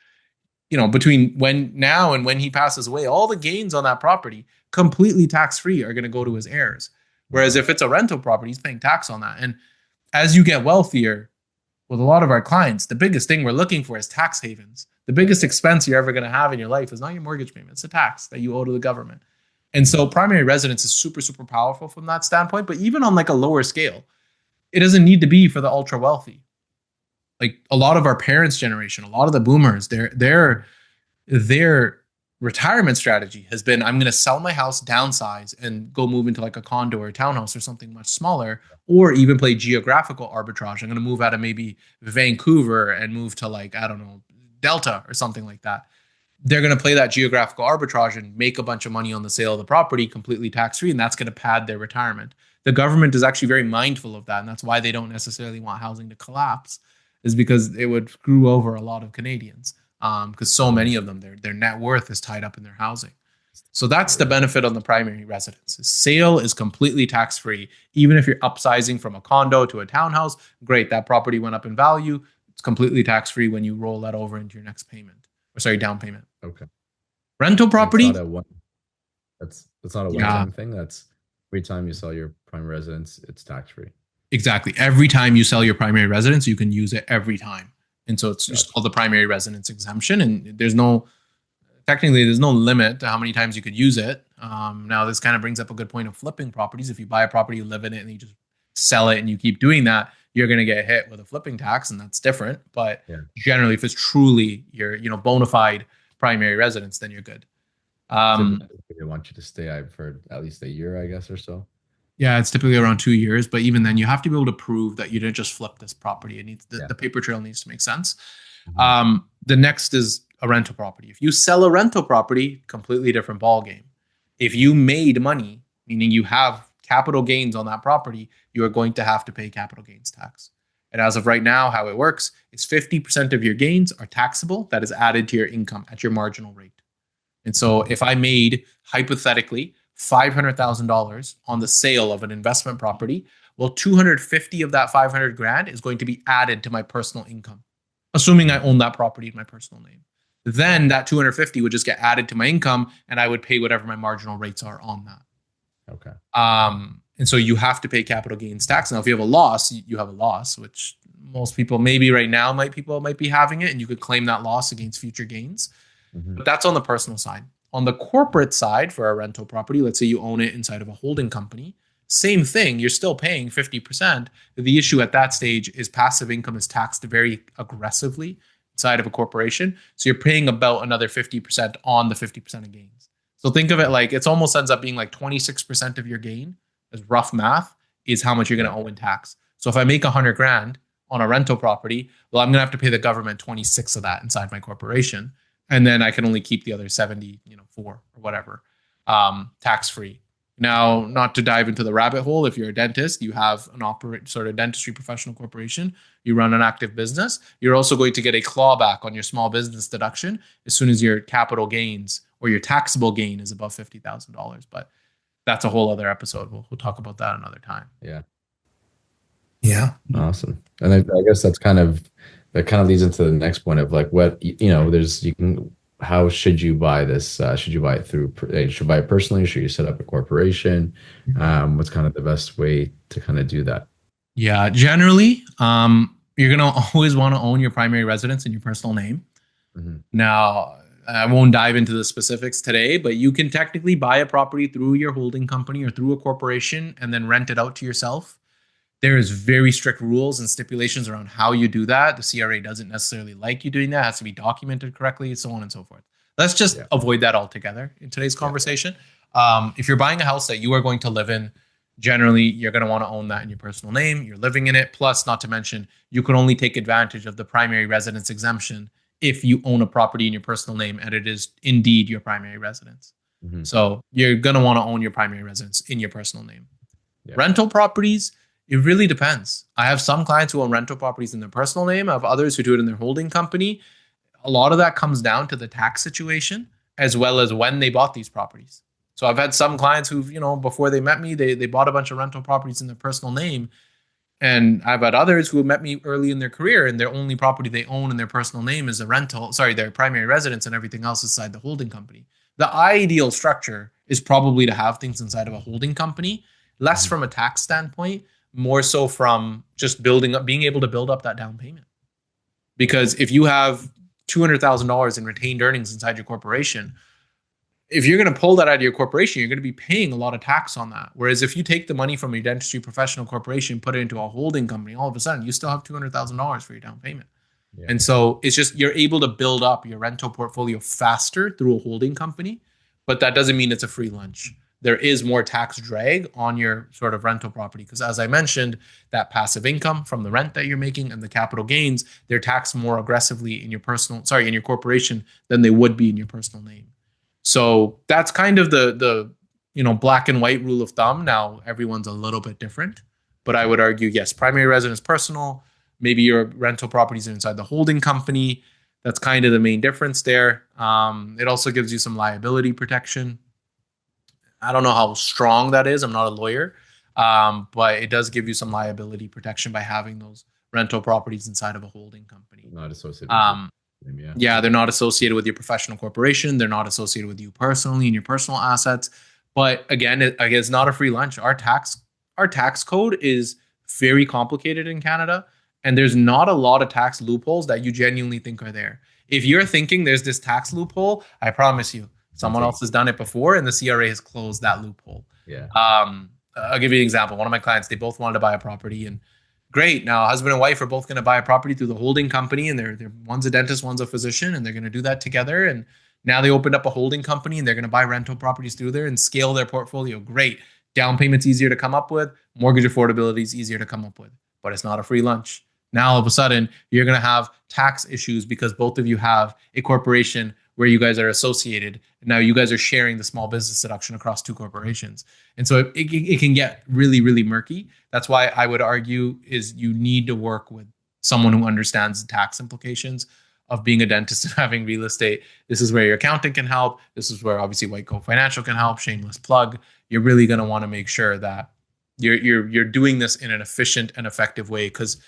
Between now and when he passes away, all the gains on that property, completely tax-free, are going to go to his heirs. Whereas if it's a rental property, he's paying tax on that. And as you get wealthier, with a lot of our clients, the biggest thing we're looking for is tax havens. The biggest expense you're ever going to have in your life is not your mortgage payment. It's a tax that you owe to the government. And so primary residence is super, super powerful from that standpoint. But even on a lower scale, it doesn't need to be for the ultra wealthy. A lot of our parents' generation, a lot of the boomers, their retirement strategy has been, I'm going to sell my house, downsize, and go move into a condo or a townhouse or something much smaller, or even play geographical arbitrage. I'm going to move out of maybe Vancouver and move to Delta or something like that. They're going to play that geographical arbitrage and make a bunch of money on the sale of the property, completely tax-free, and that's going to pad their retirement. The government is actually very mindful of that, and that's why they don't necessarily want housing to collapse, is because it would screw over a lot of Canadians. Because so many of them, their net worth is tied up in their housing. So that's the benefit on the primary residence. Sale is completely tax-free. Even if you're upsizing from a condo to a townhouse, great, that property went up in value. It's completely tax-free when you roll that over into your next payment. Down payment. Okay. Rental property. That's not a one-time thing. That's every time you sell your primary residence, it's tax-free. Exactly. Every time you sell your primary residence, you can use it every time. And so it's just called the primary residence exemption. And there's no limit to how many times you could use it. Now, this kind of brings up a good point of flipping properties. If you buy a property, you live in it, and you just sell it and you keep doing that, you're going to get hit with a flipping tax, and that's different. But generally, if it's truly your bona fide primary residence, then you're good. They want you to stay, I've heard, at least a year, I guess, or so. Yeah, it's typically around 2 years, but even then, you have to be able to prove that you didn't just flip this property. It needs the paper trail needs to make sense. The next is a rental property. If you sell a rental property, completely different ball game. If you made money, meaning you have capital gains on that property, you are going to have to pay capital gains tax. And as of right now, how it works is 50% of your gains are taxable. That is added to your income at your marginal rate. And so if I made, hypothetically, $500,000 on the sale of an investment property, well, 250 of that 500 grand is going to be added to my personal income, assuming I own that property in my personal name. Then that 250 would just get added to my income, and I would pay whatever my marginal rates are on that. Okay. And so you have to pay capital gains tax. Now, if you have a loss, you have a loss, which most people, maybe right now, might be having it, and you could claim that loss against future gains. But that's on the personal side. On the corporate side, for a rental property, let's say you own it inside of a holding company, same thing, you're still paying 50%. The issue at that stage is passive income is taxed very aggressively inside of a corporation. So you're paying about another 50% on the 50% of gains. So think of it like it almost ends up being like 26% of your gain, as rough math, is how much you're going to owe in tax. So if I make 100 grand on a rental property, well, I'm going to have to pay the government 26 of that inside my corporation. And then I can only keep the other 70, 4 or whatever, tax-free. Now, not to dive into the rabbit hole, if you're a dentist, you have an sort of dentistry professional corporation, you run an active business, you're also going to get a clawback on your small business deduction as soon as your capital gains or your taxable gain is above $50,000. But that's a whole other episode. We'll talk about that another time. Yeah. Yeah. Awesome. And I guess that kind of leads into the next point of like what, how should you buy this? Should you buy it should you buy it personally? Should you set up a corporation? What's kind of the best way to kind of do that? Yeah, generally, you're going to always want to own your primary residence in your personal name. Now, I won't dive into the specifics today, but you can technically buy a property through your holding company or through a corporation and then rent it out to yourself. There is very strict rules and stipulations around how you do that. The CRA doesn't necessarily like you doing that. It has to be documented correctly, so on and so forth. Let's just avoid that altogether in today's conversation. If you're buying a house that you are going to live in, generally, you're going to want to own that in your personal name. You're living in it. Plus, not to mention, you can only take advantage of the primary residence exemption if you own a property in your personal name and it is indeed your primary residence. So you're going to want to own your primary residence in your personal name. Rental properties, it really depends. I have some clients who own rental properties in their personal name. I have others who do it in their holding company. A lot of that comes down to the tax situation as well as when they bought these properties. So I've had some clients who've, before they met me, they bought a bunch of rental properties in their personal name. And I've had others who have met me early in their career and their only property they own in their personal name is their primary residence, and everything else inside the holding company. The ideal structure is probably to have things inside of a holding company, less from a tax standpoint, more so from just being able to build up that down payment. Because if you have $200,000 in retained earnings inside your corporation, if you're going to pull that out of your corporation, you're going to be paying a lot of tax on that. Whereas if you take the money from your dentistry professional corporation, put it into a holding company, all of a sudden you still have $200,000 for your down payment. And so it's just, you're able to build up your rental portfolio faster through a holding company, but that doesn't mean it's a free lunch. There is more tax drag on your sort of rental property because, as I mentioned, that passive income from the rent that you're making and the capital gains, they're taxed more aggressively in your corporation than they would be in your personal name. So that's kind of the black and white rule of thumb. Now everyone's a little bit different, but I would argue, yes, primary residence personal, maybe your rental properties are inside the holding company. That's kind of the main difference there. It also gives you some liability protection. I don't know how strong that is. I'm not a lawyer, but it does give you some liability protection by having those rental properties inside of a holding company. Not associated with them, yeah, they're not associated with your professional corporation. They're not associated with you personally and your personal assets. But again, it's not a free lunch. Our tax code is very complicated in Canada, and there's not a lot of tax loopholes that you genuinely think are there. If you're thinking there's this tax loophole, I promise you, someone else has done it before, and the CRA has closed that loophole. I'll give you an example. One of my clients, they both wanted to buy a property, and great. Now, husband and wife are both going to buy a property through the holding company, and they're one's a dentist, one's a physician, and they're going to do that together. And now they opened up a holding company, and they're going to buy rental properties through there and scale their portfolio. Great. Down payment's easier to come up with. Mortgage affordability is easier to come up with, but it's not a free lunch. Now, all of a sudden, you're going to have tax issues because both of you have a corporation where you guys are associated. Now you guys are sharing the small business deduction across two corporations. And so it can get really, really murky. That's why I would argue is you need to work with someone who understands the tax implications of being a dentist and having real estate. This is where your accountant can help. This is where obviously White Coat Financial can help. Shameless plug. You're really going to want to make sure that you're doing this in an efficient and effective way, because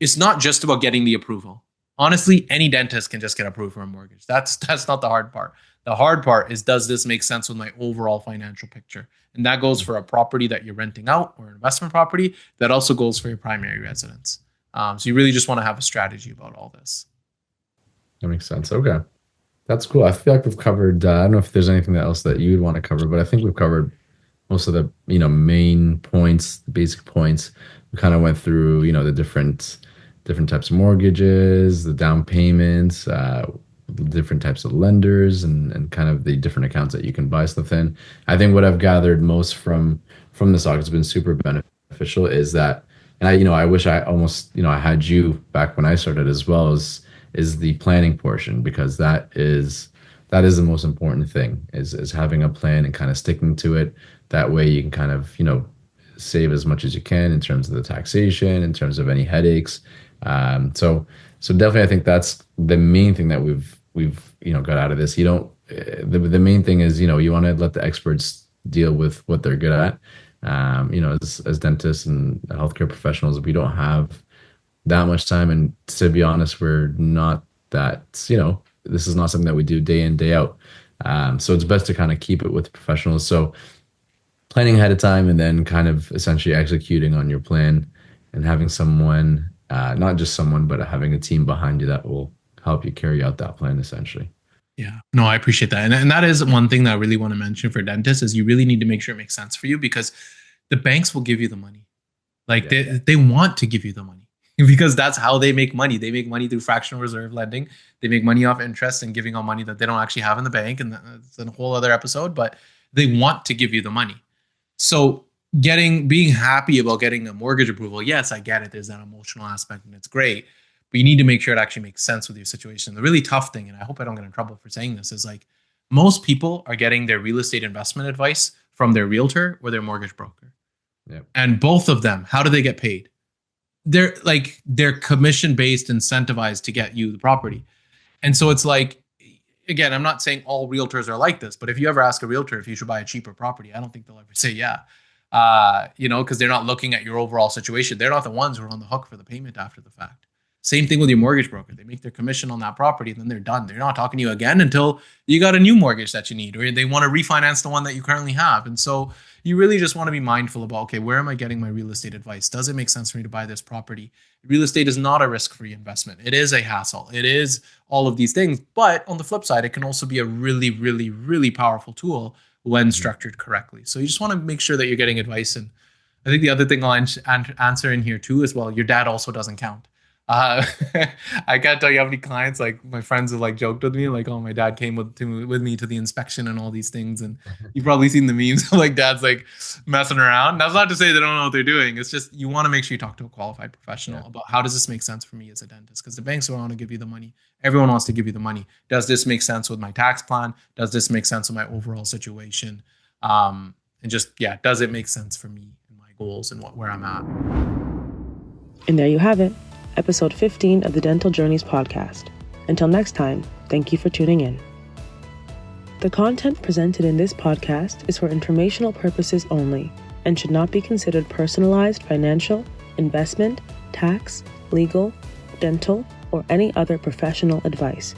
it's not just about getting the approval. Honestly, any dentist can just get approved for a mortgage. That's not the hard part. The hard part is, does this make sense with my overall financial picture? And that goes for a property that you're renting out or an investment property. That also goes for your primary residence. So you really just want to have a strategy about all this. That makes sense. Okay. That's cool. I feel like we've covered, I don't know if there's anything else that you would want to cover, but I think we've covered most of the, main points, the basic points. We kind of went through, the different types of mortgages, the down payments, different types of lenders, and kind of the different accounts that you can buy stuff in. I think what I've gathered most from this talk has been super beneficial is that, and I wish I almost, I had you back when I started as well, is the planning portion, because that is the most important thing, is having a plan and kind of sticking to it. That way you can kind of, save as much as you can in terms of the taxation, in terms of any headaches. So definitely I think that's the main thing that we've got out of this. You don't, the main thing is, you want to let the experts deal with what they're good at. As dentists and healthcare professionals, we don't have that much time. And to be honest, we're not that, this is not something that we do day in, day out. So it's best to kind of keep it with professionals. So planning ahead of time and then kind of essentially executing on your plan and having someone, not just someone, but having a team behind you that will help you carry out that plan essentially. Yeah, no, I appreciate that. And that is one thing that I really want to mention for dentists is you really need to make sure it makes sense for you, because the banks will give you the money. Like they want to give you the money because that's how they make money. They make money through fractional reserve lending. They make money off interest and giving out money that they don't actually have in the bank. And that's a whole other episode, but they want to give you the money. So being happy about getting a mortgage approval, yes, I get it. There's that emotional aspect and it's great, but you need to make sure it actually makes sense with your situation. The really tough thing, and I hope I don't get in trouble for saying this, is like most people are getting their real estate investment advice from their realtor or their mortgage broker. Yep. And both of them, how do they get paid? They're commission-based, incentivized to get you the property. And so it's like, again, I'm not saying all realtors are like this, but if you ever ask a realtor if you should buy a cheaper property, I don't think they'll ever say yeah. Because they're not looking at your overall situation. They're not the ones who are on the hook for the payment after the fact. Same thing with your mortgage broker. They make their commission on that property and then they're done. They're not talking to you again until you got a new mortgage that you need, or they want to refinance the one that you currently have. And so you really just want to be mindful about, okay, where am I getting my real estate advice? Does it make sense for me to buy this property? Real estate is not a risk-free investment. It is a hassle. It is all of these things. But on the flip side, it can also be a really, really, really powerful tool when structured correctly. So you just want to make sure that you're getting advice. And I think the other thing I'll answer in here too as well, your dad also doesn't count. I can't tell you how many clients, like my friends have like joked with me, like, oh, my dad came with me to the inspection and all these things. And you've probably seen the memes like dad's like messing around. That's not to say they don't know what they're doing. It's just, you want to make sure you talk to a qualified professional about how does this make sense for me as a dentist? Because the banks want to give you the money. Everyone wants to give you the money. Does this make sense with my tax plan? Does this make sense with my overall situation? And just, does it make sense for me and my goals and where I'm at? And there you have it. Episode 15 of the Dental Journeys podcast. Until next time, thank you for tuning in. The content presented in this podcast is for informational purposes only and should not be considered personalized financial, investment, tax, legal, dental, or any other professional advice.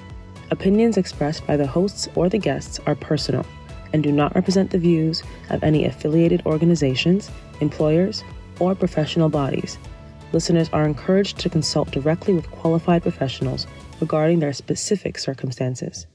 Opinions expressed by the hosts or the guests are personal and do not represent the views of any affiliated organizations, employers, or professional bodies. Listeners are encouraged to consult directly with qualified professionals regarding their specific circumstances.